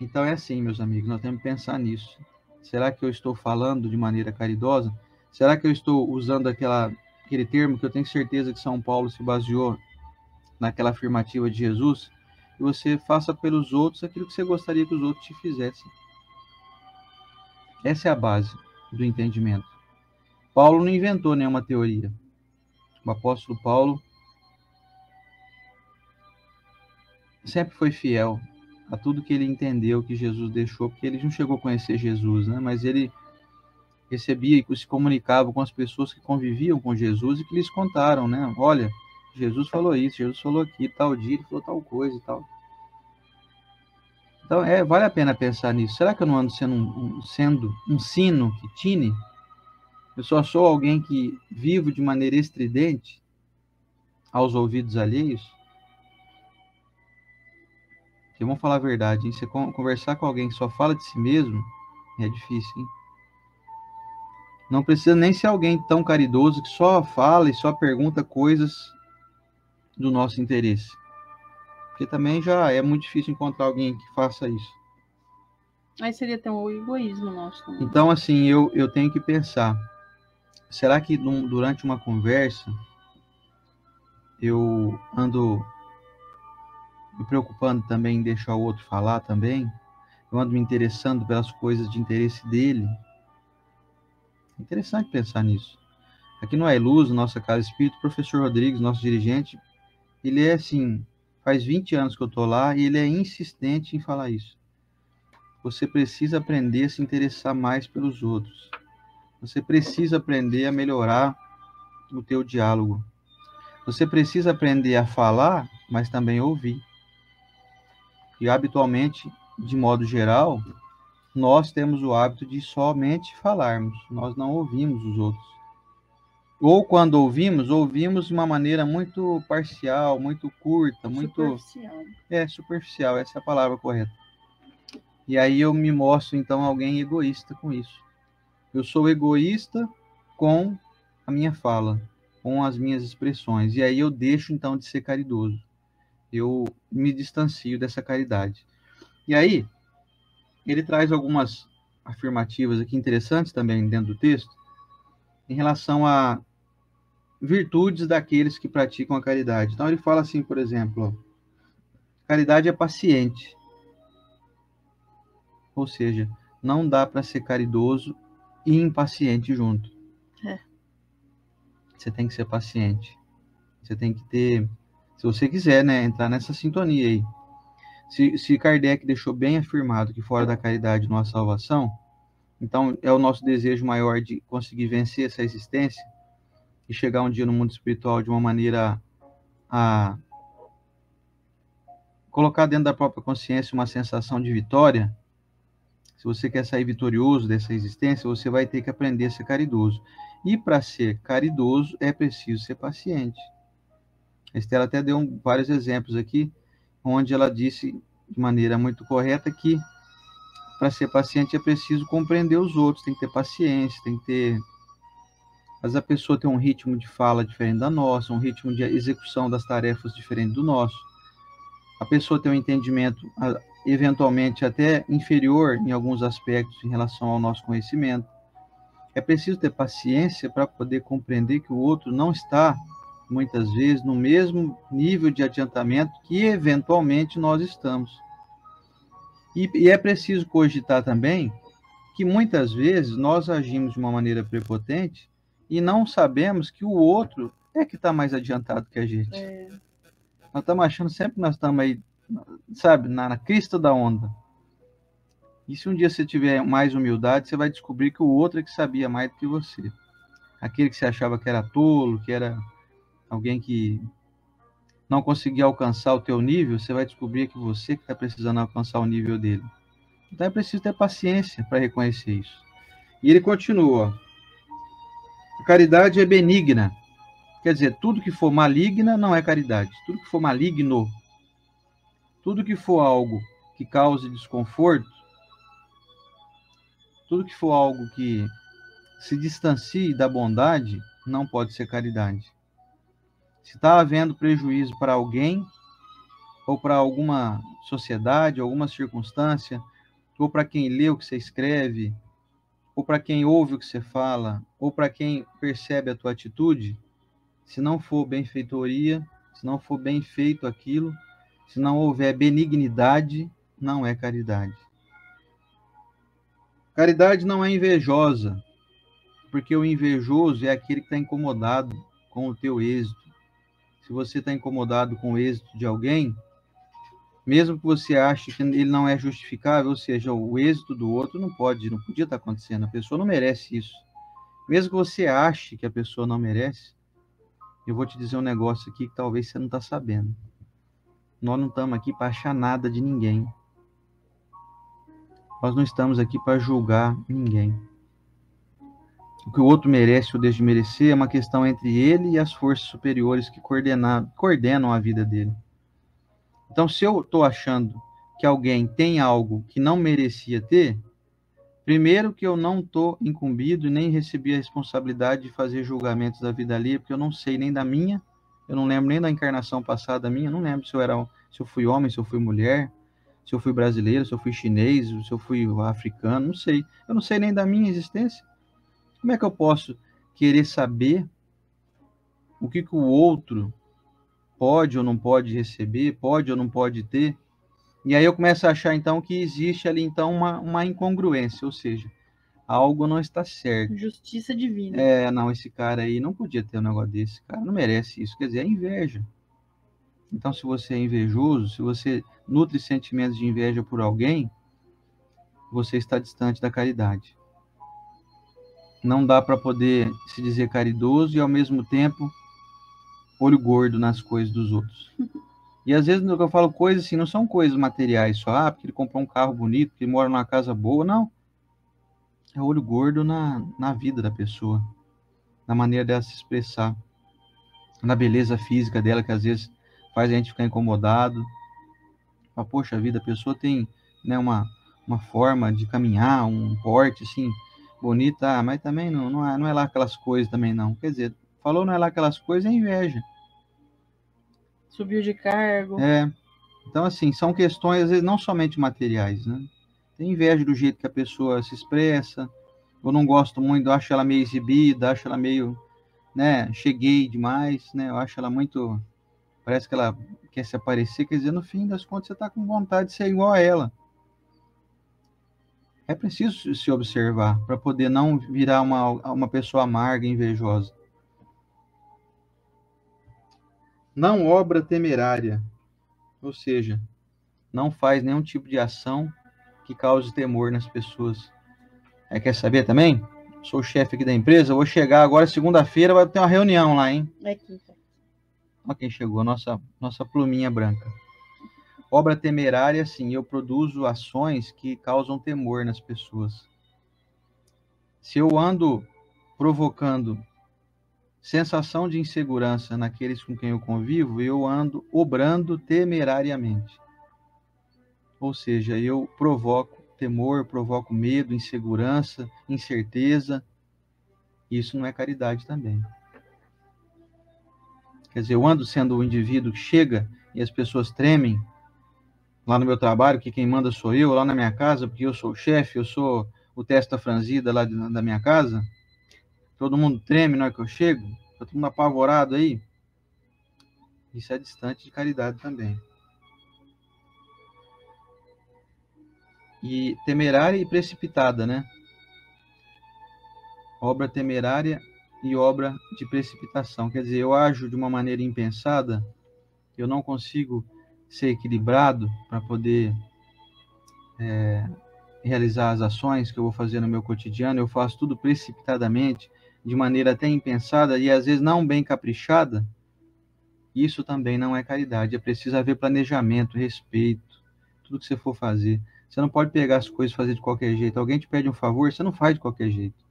Então é assim, meus amigos, nós temos que pensar nisso. Será que eu estou falando de maneira caridosa? Será que eu estou usando aquele termo que eu tenho certeza que São Paulo se baseou naquela afirmativa de Jesus? Que você faça pelos outros aquilo que você gostaria que os outros te fizessem. Essa é a base do entendimento. Paulo não inventou nenhuma teoria. O apóstolo Paulo sempre foi fiel a tudo que ele entendeu que Jesus deixou, porque ele não chegou a conhecer Jesus, né? Mas ele recebia e se comunicava com as pessoas que conviviam com Jesus e que lhes contaram, né? Olha, Jesus falou isso, Jesus falou aqui, tal dia ele falou tal coisa e tal. Então, vale a pena pensar nisso. Será que eu não ando sendo um sino que tine? Eu só sou alguém que vivo de maneira estridente aos ouvidos alheios? Porque vamos falar a verdade, hein? Você conversar com alguém que só fala de si mesmo é difícil, hein? Não precisa nem ser alguém tão caridoso que só fala e só pergunta coisas do nosso interesse. Porque também já é muito difícil encontrar alguém que faça isso. Aí seria até um egoísmo nosso também. Então, assim, eu tenho que pensar, será que durante uma conversa eu ando me preocupando também em deixar o outro falar também? Eu ando me interessando pelas coisas de interesse dele? É interessante pensar nisso. Aqui no Ailuz, nossa Casa Espírita, o professor Rodrigues, nosso dirigente, ele é assim, faz 20 anos que eu estou lá e ele é insistente em falar isso. Você precisa aprender a se interessar mais pelos outros. Você precisa aprender a melhorar o teu diálogo. Você precisa aprender a falar, mas também ouvir. E habitualmente, de modo geral, nós temos o hábito de somente falarmos. Nós não ouvimos os outros. Ou quando ouvimos de uma maneira muito parcial, muito curta, muito... superficial, essa é a palavra correta. E aí eu me mostro, então, alguém egoísta com isso. Eu sou egoísta com a minha fala, com as minhas expressões. E aí eu deixo, então, de ser caridoso. Eu me distancio dessa caridade. E aí, ele traz algumas afirmativas aqui interessantes também dentro do texto, em relação a virtudes daqueles que praticam a caridade. Então ele fala assim, por exemplo, ó, caridade é paciente. Ou seja, não dá para ser caridoso e impaciente junto. É. Você tem que ser paciente. Você tem que ter, se você quiser, né, entrar nessa sintonia aí. Se Kardec deixou bem afirmado que fora da caridade não há salvação, então é o nosso desejo maior de conseguir vencer essa existência e chegar um dia no mundo espiritual de uma maneira a colocar dentro da própria consciência uma sensação de vitória. Se você quer sair vitorioso dessa existência, você vai ter que aprender a ser caridoso. E para ser caridoso é preciso ser paciente. A Estela até deu vários exemplos aqui, onde ela disse de maneira muito correta que para ser paciente é preciso compreender os outros, tem que ter paciência, tem que ter... Mas a pessoa tem um ritmo de fala diferente da nossa, um ritmo de execução das tarefas diferente do nosso. A pessoa tem um entendimento eventualmente até inferior em alguns aspectos em relação ao nosso conhecimento. É preciso ter paciência para poder compreender que o outro não está, muitas vezes, no mesmo nível de adiantamento que eventualmente nós estamos. E é preciso cogitar também que muitas vezes nós agimos de uma maneira prepotente e não sabemos que o outro é que está mais adiantado que a gente. Nós estamos achando sempre que nós estamos aí, sabe, na crista da onda. E se um dia você tiver mais humildade, você vai descobrir que o outro é que sabia mais do que você. Aquele que você achava que era tolo, que era alguém que não conseguia alcançar o teu nível, você vai descobrir que você que está precisando alcançar o nível dele. Então é preciso ter paciência para reconhecer isso. E ele continua. A caridade é benigna. Quer dizer, tudo que for maligna não é caridade. Tudo que for maligno, tudo que for algo que cause desconforto, tudo que for algo que se distancie da bondade, não pode ser caridade. Se está havendo prejuízo para alguém, ou para alguma sociedade, alguma circunstância, ou para quem lê o que você escreve, ou para quem ouve o que você fala, ou para quem percebe a tua atitude, se não for benfeitoria, se não for bem feito aquilo, se não houver benignidade, não é caridade. Caridade não é invejosa, porque o invejoso é aquele que está incomodado com o teu êxito. Se você está incomodado com o êxito de alguém, mesmo que você ache que ele não é justificável, ou seja, o êxito do outro não podia estar acontecendo, a pessoa não merece isso. Mesmo que você ache que a pessoa não merece, eu vou te dizer um negócio aqui que talvez você não está sabendo. Nós não estamos aqui para achar nada de ninguém. Nós não estamos aqui para julgar ninguém. O que o outro merece ou deixa de merecer é uma questão entre ele e as forças superiores que coordenam a vida dele. Então, se eu estou achando que alguém tem algo que não merecia ter, primeiro que eu não estou incumbido e nem recebi a responsabilidade de fazer julgamentos da vida alheia, porque eu não sei nem da minha, eu não lembro nem da encarnação passada minha, eu não lembro se eu fui homem, se eu fui mulher, se eu fui brasileiro, se eu fui chinês, se eu fui africano, não sei. Eu não sei nem da minha existência. Como é que eu posso querer saber o que o outro pode ou não pode receber, pode ou não pode ter? E aí eu começo a achar, então, que existe ali, então, uma incongruência, ou seja, algo não está certo. Justiça divina. Não, esse cara aí não podia ter um negócio desse, cara não merece isso, quer dizer, é inveja. Então, se você é invejoso, se você nutre sentimentos de inveja por alguém, você está distante da caridade. Não dá para poder se dizer caridoso e, ao mesmo tempo, olho gordo nas coisas dos outros. E às vezes eu falo coisas assim, não são coisas materiais só, porque ele comprou um carro bonito, porque ele mora numa casa boa, não. É olho gordo na vida da pessoa, na maneira dela se expressar, na beleza física dela, que às vezes faz a gente ficar incomodado. Mas, poxa vida, a pessoa tem, né, uma forma de caminhar, um porte assim, bonita, mas também não é lá aquelas coisas também não. Quer dizer, falou não é lá aquelas coisas, é inveja. Subiu de cargo. Então, assim, são questões, às vezes, não somente materiais, né? Tem inveja do jeito que a pessoa se expressa, eu não gosto muito, eu acho ela meio exibida, acho ela meio, né, cheguei demais, né, eu acho ela muito, parece que ela quer se aparecer, quer dizer, no fim das contas você está com vontade de ser igual a ela. É preciso se observar para poder não virar uma pessoa amarga e invejosa. Não obra temerária, ou seja, não faz nenhum tipo de ação que cause temor nas pessoas. Quer saber também? Sou o chefe aqui da empresa, vou chegar agora segunda-feira, vai ter uma reunião lá, hein? Olha quem chegou, nossa pluminha branca. Obra temerária, sim, eu produzo ações que causam temor nas pessoas. Se eu ando provocando sensação de insegurança naqueles com quem eu convivo, eu ando obrando temerariamente. Ou seja, eu provoco temor, provoco medo, insegurança, incerteza. Isso não é caridade também. Quer dizer, eu ando sendo o indivíduo que chega e as pessoas tremem lá no meu trabalho, que quem manda sou eu, lá na minha casa, porque eu sou o chefe, eu sou o testa franzida lá da minha casa. Todo mundo treme na hora que eu chego, tá todo mundo apavorado aí. Isso é distante de caridade também. E temerária e precipitada, né? Obra temerária e obra de precipitação. Quer dizer, eu ajo de uma maneira impensada, eu não consigo ser equilibrado para poder realizar as ações que eu vou fazer no meu cotidiano, eu faço tudo precipitadamente, de maneira até impensada e às vezes não bem caprichada. Isso também não é caridade. É preciso haver planejamento, respeito, tudo que você for fazer. Você não pode pegar as coisas e fazer de qualquer jeito. Alguém te pede um favor, você não faz de qualquer jeito.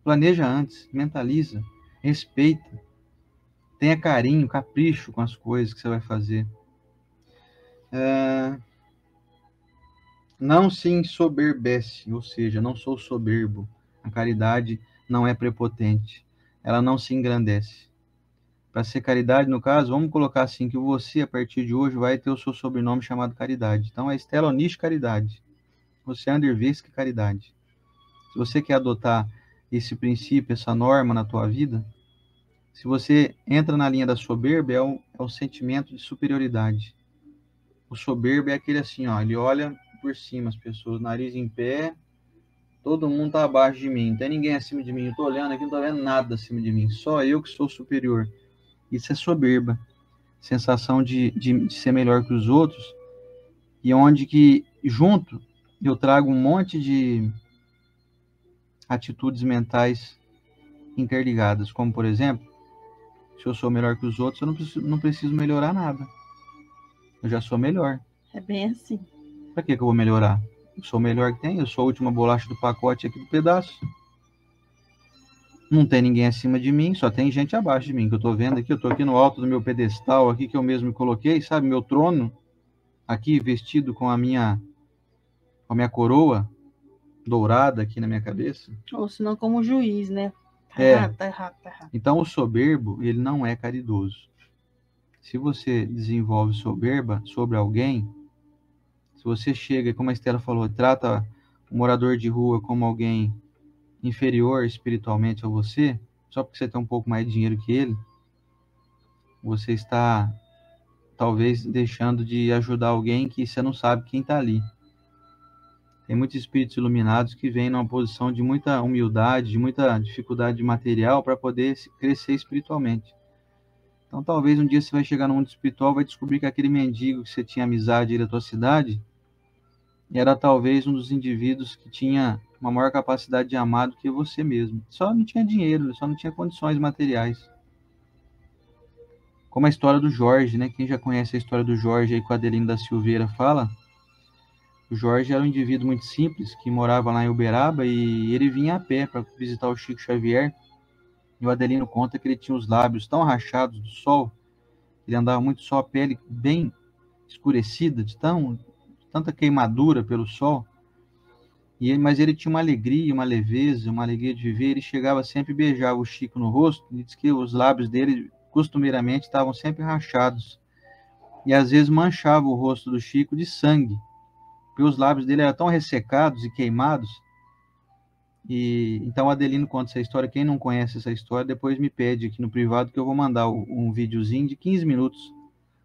Planeja antes, mentaliza, respeita, tenha carinho, capricho com as coisas que você vai fazer. Não se ensoberbece, ou seja, não sou soberbo. A caridade não é prepotente, ela não se engrandece. Para ser caridade, no caso, vamos colocar assim, que você, a partir de hoje, vai ter o seu sobrenome chamado Caridade. Então, é Estela Onish Caridade. Você é Andervesque Caridade. Se você quer adotar esse princípio, essa norma na tua vida, se você entra na linha da soberba, é o sentimento de superioridade. O soberbo é aquele assim, ó, ele olha por cima as pessoas, nariz em pé, todo mundo tá abaixo de mim, não tem ninguém acima de mim, eu tô olhando aqui, não tô vendo nada acima de mim, só eu que sou superior. Isso é soberba, sensação de ser melhor que os outros, e onde que junto eu trago um monte de atitudes mentais interligadas, como por exemplo, se eu sou melhor que os outros, eu não preciso melhorar nada, eu já sou melhor. É bem assim. Para que eu vou melhorar? Eu sou o melhor que tem, eu sou a última bolacha do pacote aqui do pedaço. Não tem ninguém acima de mim, só tem gente abaixo de mim, que eu tô vendo aqui, eu tô aqui no alto do meu pedestal aqui, que eu mesmo me coloquei, sabe, meu trono, aqui vestido com a minha coroa dourada aqui na minha cabeça. Ou senão como juiz, né? Tá errado. Então o soberbo, ele não é caridoso. Se você desenvolve soberba sobre alguém, se você chega, como a Estela falou, trata o morador de rua como alguém inferior espiritualmente a você, só porque você tem um pouco mais de dinheiro que ele, você está talvez deixando de ajudar alguém que você não sabe quem está ali. Tem muitos espíritos iluminados que vêm numa posição de muita humildade, de muita dificuldade material para poder crescer espiritualmente. Então talvez um dia você vai chegar no mundo espiritual e vai descobrir que aquele mendigo que você tinha amizade aí da tua cidade era talvez um dos indivíduos que tinha uma maior capacidade de amar do que você mesmo. Só não tinha dinheiro, só não tinha condições materiais. Como a história do Jorge, né? Quem já conhece a história do Jorge aí com a Adelino da Silveira fala, o Jorge era um indivíduo muito simples, que morava lá em Uberaba e ele vinha a pé para visitar o Chico Xavier. E o Adelino conta que ele tinha os lábios tão rachados do sol, ele andava muito só, a pele bem escurecida, de tanta queimadura pelo sol. Mas ele tinha uma alegria, uma leveza, uma alegria de viver. Ele chegava sempre e beijava o Chico no rosto, e diz que os lábios dele, costumeiramente, estavam sempre rachados. E às vezes manchava o rosto do Chico de sangue, porque os lábios dele eram tão ressecados e queimados. E então o Adelino conta essa história. Quem não conhece essa história, depois me pede aqui no privado que eu vou mandar um videozinho de 15 minutos.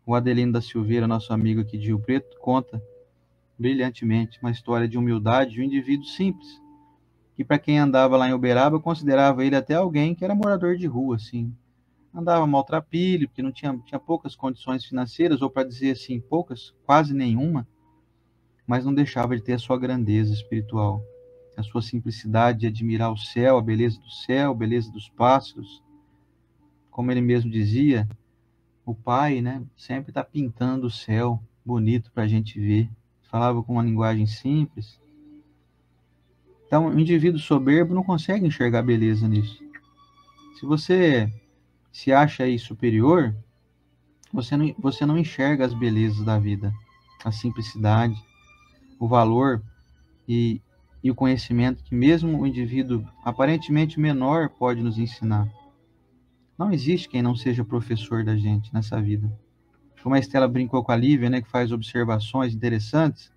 O Adelino da Silveira, nosso amigo aqui de Rio Preto, conta brilhantemente uma história de humildade de um indivíduo simples, que para quem andava lá em Uberaba, considerava ele até alguém que era morador de rua, assim. Andava maltrapilho, porque não tinha poucas condições financeiras, ou para dizer assim, poucas, quase nenhuma, mas não deixava de ter a sua grandeza espiritual, a sua simplicidade de admirar o céu, a beleza dos pássaros. Como ele mesmo dizia, o pai, né, sempre está pintando o céu bonito para a gente ver. Falava com uma linguagem simples. Então, o indivíduo soberbo não consegue enxergar beleza nisso. Se você se acha aí superior, você não enxerga as belezas da vida, a simplicidade, o valor e, e o conhecimento que mesmo o indivíduo aparentemente menor pode nos ensinar. Não existe quem não seja professor da gente nessa vida. Como a Estela brincou com a Lívia, né, que faz observações interessantes,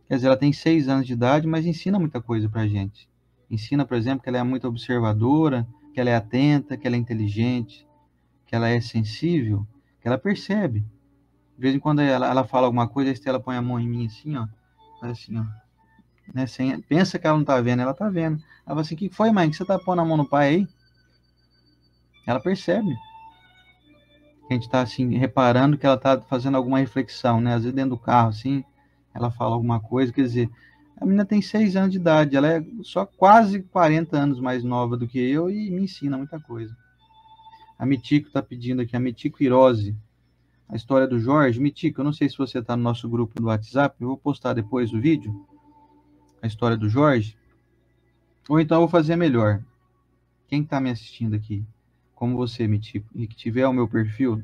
quer dizer, ela tem 6 anos de idade, mas ensina muita coisa para a gente. Ensina, por exemplo, que ela é muito observadora, que ela é atenta, que ela é inteligente, que ela é sensível, que ela percebe. De vez em quando ela fala alguma coisa, a Estela põe a mão em mim assim, ó, faz assim, ó, né, pensa que ela não tá vendo, ela tá vendo. Ela fala assim, o que foi, mãe, que você tá pondo a mão no pai aí? Ela percebe. A gente tá, assim, reparando que ela tá fazendo alguma reflexão, né? Às vezes dentro do carro, assim, ela fala alguma coisa, quer dizer, a menina tem 6 anos de idade, ela é só quase 40 anos mais nova do que eu e me ensina muita coisa. A Mitico tá pedindo aqui, a Mitico Hirose, a história do Jorge. Mitico, eu não sei se você tá no nosso grupo do WhatsApp, eu vou postar depois o vídeo, a história do Jorge, ou então eu vou fazer melhor. Quem tá me assistindo aqui, como você, Mitico, e que tiver o meu perfil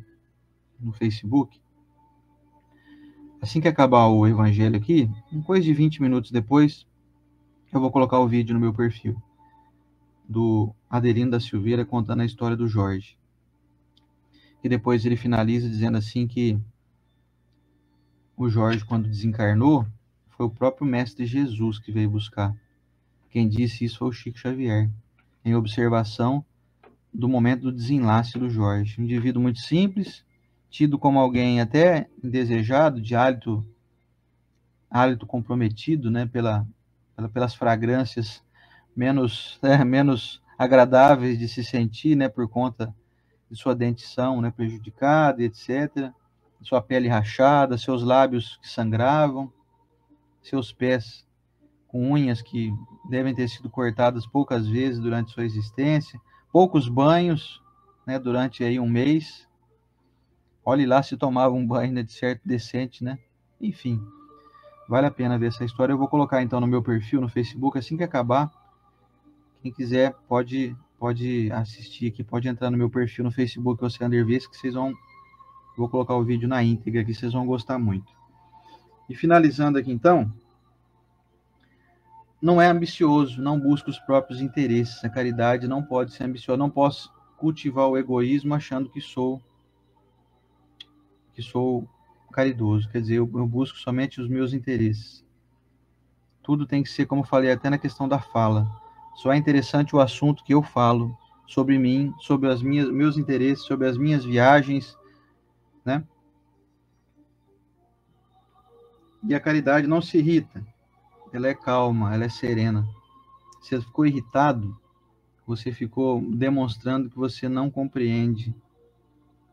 no Facebook, assim que acabar o evangelho aqui, em coisa de 20 minutos depois, eu vou colocar o vídeo no meu perfil do Adelino da Silveira contando a história do Jorge. E depois ele finaliza dizendo assim que o Jorge, quando desencarnou, foi o próprio Mestre Jesus que veio buscar. Quem disse isso foi o Chico Xavier, em observação do momento do desenlace do Jorge. Um indivíduo muito simples, tido como alguém até indesejado, de hálito comprometido, né, pelas fragrâncias menos agradáveis de se sentir, né, por conta de sua dentição, né, prejudicada, etc. Sua pele rachada, seus lábios que sangravam, seus pés com unhas que devem ter sido cortadas poucas vezes durante sua existência, poucos banhos, né, durante aí um mês. Olhe lá se tomava um banho, né, de certo decente, né? Enfim, vale a pena ver essa história. Eu vou colocar então no meu perfil no Facebook assim que acabar. Quem quiser pode assistir aqui, pode entrar no meu perfil no Facebook, Oceander Vez, que vocês vão. Vou colocar o vídeo na íntegra aqui, vocês vão gostar muito. E finalizando aqui então, não é ambicioso, não busca os próprios interesses. A caridade não pode ser ambiciosa, não posso cultivar o egoísmo achando que sou caridoso. Quer dizer, eu busco somente os meus interesses. Tudo tem que ser, como eu falei até na questão da fala. Só é interessante o assunto que eu falo sobre mim, sobre meus interesses, sobre as minhas viagens, né? E a caridade não se irrita. Ela é calma, ela é serena. Se você ficou irritado, você ficou demonstrando que você não compreende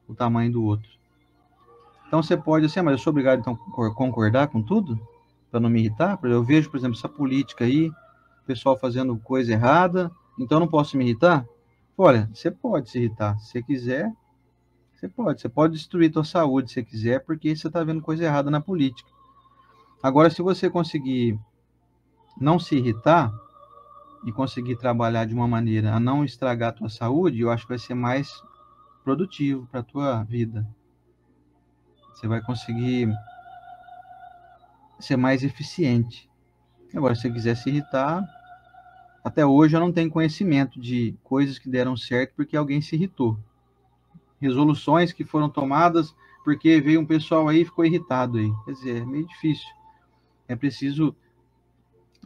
o tamanho do outro. Então você pode assim, mas eu sou obrigado então a concordar com tudo para não me irritar? Eu vejo, por exemplo, essa política aí, o pessoal fazendo coisa errada, então eu não posso me irritar? Olha, você pode se irritar, se você quiser, você pode destruir sua saúde se você quiser, porque você está vendo coisa errada na política. Agora, se você conseguir não se irritar e conseguir trabalhar de uma maneira a não estragar a tua saúde, eu acho que vai ser mais produtivo para a tua vida. Você vai conseguir ser mais eficiente. Agora, se você quiser se irritar, até hoje eu não tenho conhecimento de coisas que deram certo porque alguém se irritou. Resoluções que foram tomadas porque veio um pessoal aí e ficou irritado aí. Quer dizer, é meio difícil. É preciso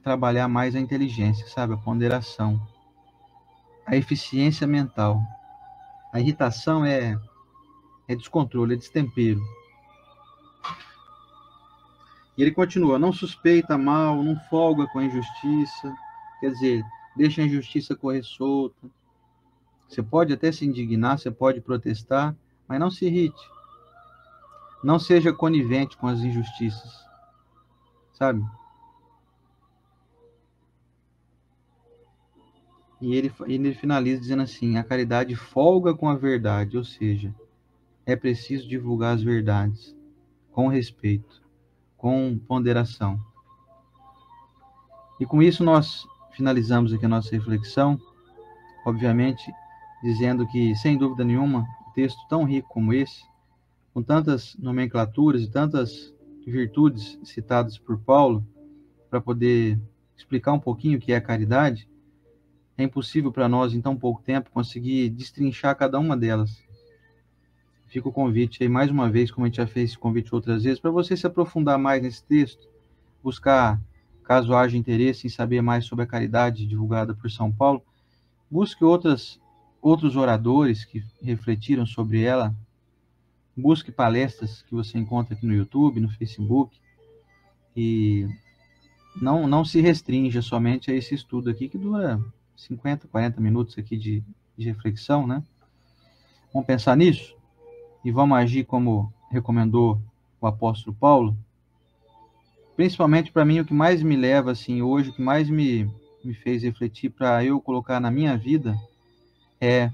trabalhar mais a inteligência, sabe? A ponderação, a eficiência mental. A irritação é descontrole, é destempero. E ele continua, não suspeita mal, não folga com a injustiça, quer dizer, deixa a injustiça correr solta. Você pode até se indignar, você pode protestar, mas não se irrite. Não seja conivente com as injustiças, sabe? E ele finaliza dizendo assim, a caridade folga com a verdade, ou seja, é preciso divulgar as verdades com respeito, com ponderação. E com isso nós finalizamos aqui a nossa reflexão, obviamente, dizendo que, sem dúvida nenhuma, um texto tão rico como esse, com tantas nomenclaturas e tantas virtudes citadas por Paulo, para poder explicar um pouquinho o que é a caridade, é impossível para nós, em tão pouco tempo, conseguir destrinchar cada uma delas. Fica o convite aí, mais uma vez, como a gente já fez esse convite outras vezes, para você se aprofundar mais nesse texto, buscar, caso haja interesse em saber mais sobre a caridade divulgada por São Paulo, busque outros oradores que refletiram sobre ela, busque palestras que você encontra aqui no YouTube, no Facebook, e não se restrinja somente a esse estudo aqui, que dura 50, 40 minutos aqui de reflexão, né? Vamos pensar nisso? E vamos agir como recomendou o apóstolo Paulo? Principalmente para mim, o que mais me leva, assim, hoje, o que mais me fez refletir para eu colocar na minha vida é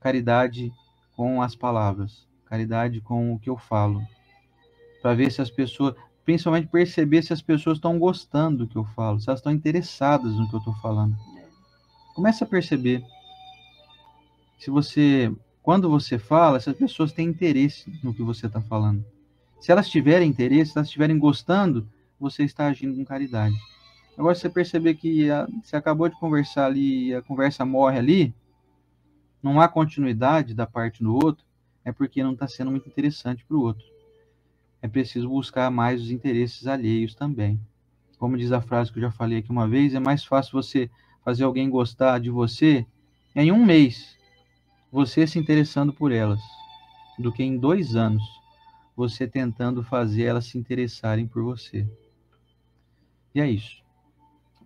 caridade com as palavras, caridade com o que eu falo, para ver se as pessoas, principalmente perceber se as pessoas estão gostando do que eu falo, se elas estão interessadas no que eu estou falando. Comece a perceber se você, quando você fala, se as pessoas têm interesse no que você está falando. Se elas tiverem interesse, se elas estiverem gostando, você está agindo com caridade. Agora, se você perceber que você acabou de conversar ali, a conversa morre ali, não há continuidade da parte do outro, é porque não está sendo muito interessante para o outro. É preciso buscar mais os interesses alheios também. Como diz a frase que eu já falei aqui uma vez, é mais fácil você fazer alguém gostar de você em um mês, você se interessando por elas, do que em 2 anos você tentando fazer elas se interessarem por você. E é isso.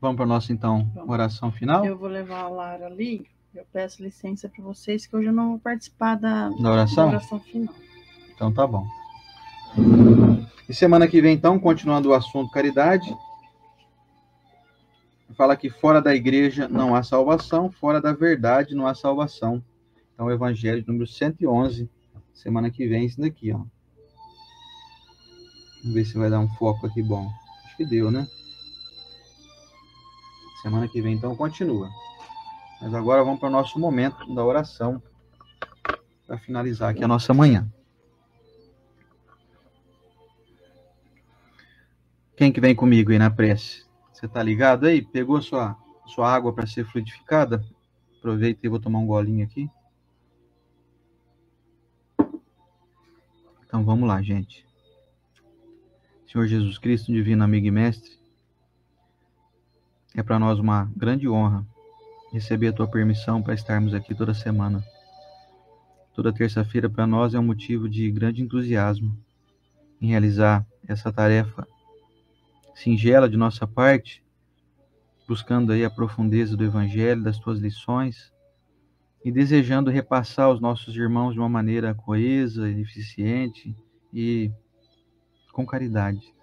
Vamos para a nossa, então, oração final? Eu vou levar a Lara ali. Eu peço licença para vocês, que hoje eu não vou participar da oração final. Então tá bom. E semana que vem, então, continuando o assunto caridade, fala que fora da igreja não há salvação, fora da verdade não há salvação. Então, o Evangelho número 111, semana que vem, isso daqui, ó. Vamos ver se vai dar um foco aqui bom. Acho que deu, né? Semana que vem, então, continua. Mas agora vamos para o nosso momento da oração, para finalizar aqui a nossa manhã. Quem que vem comigo aí na prece? Você tá ligado aí? Pegou sua água para ser fluidificada? Aproveita e vou tomar um golinho aqui. Então vamos lá, gente. Senhor Jesus Cristo, divino amigo e mestre, é para nós uma grande honra receber a tua permissão para estarmos aqui toda semana. Toda terça-feira para nós é um motivo de grande entusiasmo em realizar essa tarefa singela de nossa parte, buscando aí a profundeza do Evangelho, das tuas lições, e desejando repassar aos nossos irmãos de uma maneira coesa, eficiente e com caridade.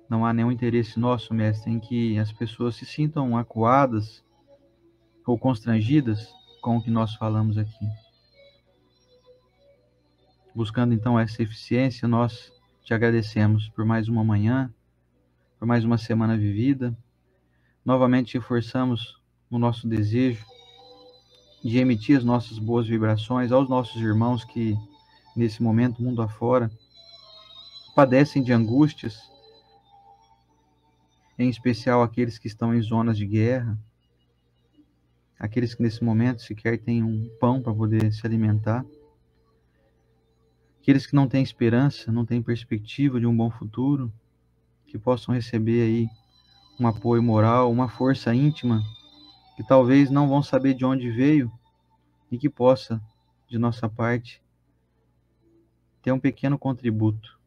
Não há nenhum interesse nosso, mestre, em que as pessoas se sintam acuadas ou constrangidas com o que nós falamos aqui. Buscando então essa eficiência, nós te agradecemos por mais uma manhã, por mais uma semana vivida. Novamente reforçamos o nosso desejo de emitir as nossas boas vibrações aos nossos irmãos que, nesse momento, mundo afora, padecem de angústias, em especial aqueles que estão em zonas de guerra, aqueles que nesse momento sequer têm um pão para poder se alimentar, aqueles que não têm esperança, não têm perspectiva de um bom futuro, que possam receber aí um apoio moral, uma força íntima, que talvez não vão saber de onde veio e que possa, de nossa parte, ter um pequeno contributo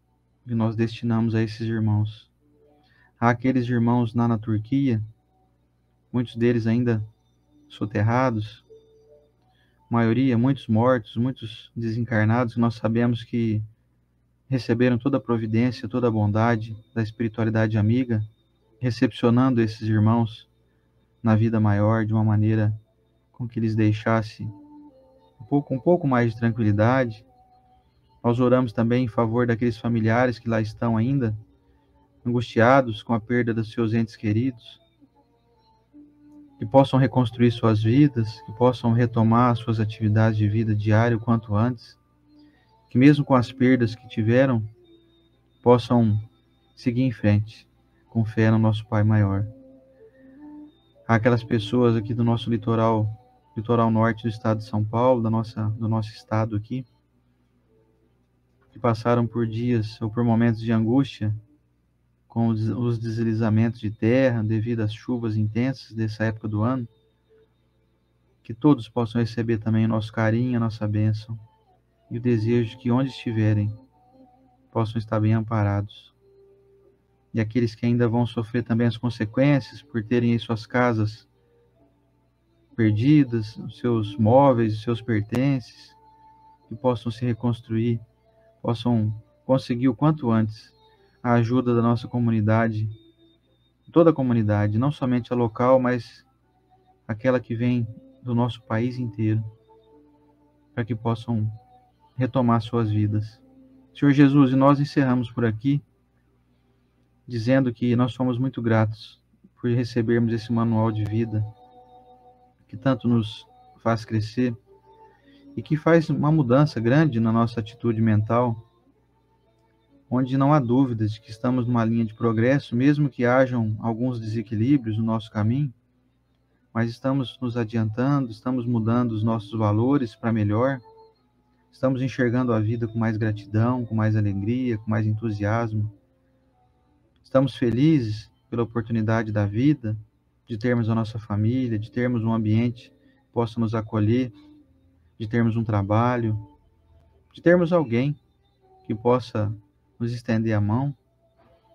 que nós destinamos a esses irmãos. Há aqueles irmãos lá na Turquia, muitos deles ainda soterrados, maioria, muitos mortos, muitos desencarnados, que nós sabemos que receberam toda a providência, toda a bondade da espiritualidade amiga, recepcionando esses irmãos na vida maior de uma maneira com que lhes deixasse um pouco mais de tranquilidade. Nós oramos também em favor daqueles familiares que lá estão ainda, angustiados com a perda dos seus entes queridos, que possam reconstruir suas vidas, que possam retomar suas atividades de vida diária o quanto antes, que mesmo com as perdas que tiveram, possam seguir em frente, com fé no nosso Pai maior. Há aquelas pessoas aqui do nosso litoral norte do estado de São Paulo, do nosso estado aqui, que passaram por dias ou por momentos de angústia com os deslizamentos de terra devido às chuvas intensas dessa época do ano, que todos possam receber também o nosso carinho, a nossa bênção e o desejo de que onde estiverem possam estar bem amparados. E aqueles que ainda vão sofrer também as consequências por terem em suas casas perdidas, os seus móveis, os seus pertences, que possam se reconstruir, possam conseguir o quanto antes a ajuda da nossa comunidade, toda a comunidade, não somente a local, mas aquela que vem do nosso país inteiro, para que possam retomar suas vidas. Senhor Jesus, e nós encerramos por aqui, dizendo que nós somos muito gratos por recebermos esse manual de vida, que tanto nos faz crescer e que faz uma mudança grande na nossa atitude mental, onde não há dúvidas de que estamos numa linha de progresso, mesmo que hajam alguns desequilíbrios no nosso caminho, mas estamos nos adiantando, estamos mudando os nossos valores para melhor, estamos enxergando a vida com mais gratidão, com mais alegria, com mais entusiasmo. Estamos felizes pela oportunidade da vida, de termos a nossa família, de termos um ambiente que possa nos acolher, de termos um trabalho, de termos alguém que possa nos estender a mão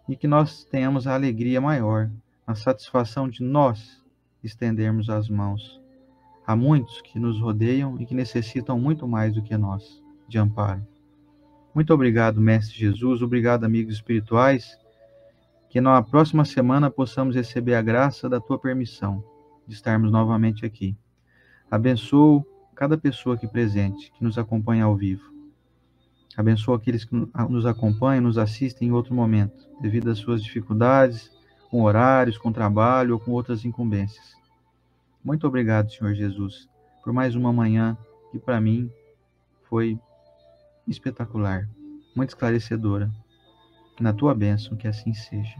e que nós tenhamos a alegria maior, a satisfação de nós estendermos as mãos. Há muitos que nos rodeiam e que necessitam muito mais do que nós, de amparo. Muito obrigado, Mestre Jesus, obrigado, amigos espirituais, que na próxima semana possamos receber a graça da Tua permissão de estarmos novamente aqui. Abençoo cada pessoa aqui presente, que nos acompanha ao vivo. Abençoa aqueles que nos acompanham, nos assistem em outro momento, devido às suas dificuldades, com horários, com trabalho ou com outras incumbências. Muito obrigado, Senhor Jesus, por mais uma manhã que para mim foi espetacular, muito esclarecedora. Na tua bênção, que assim seja.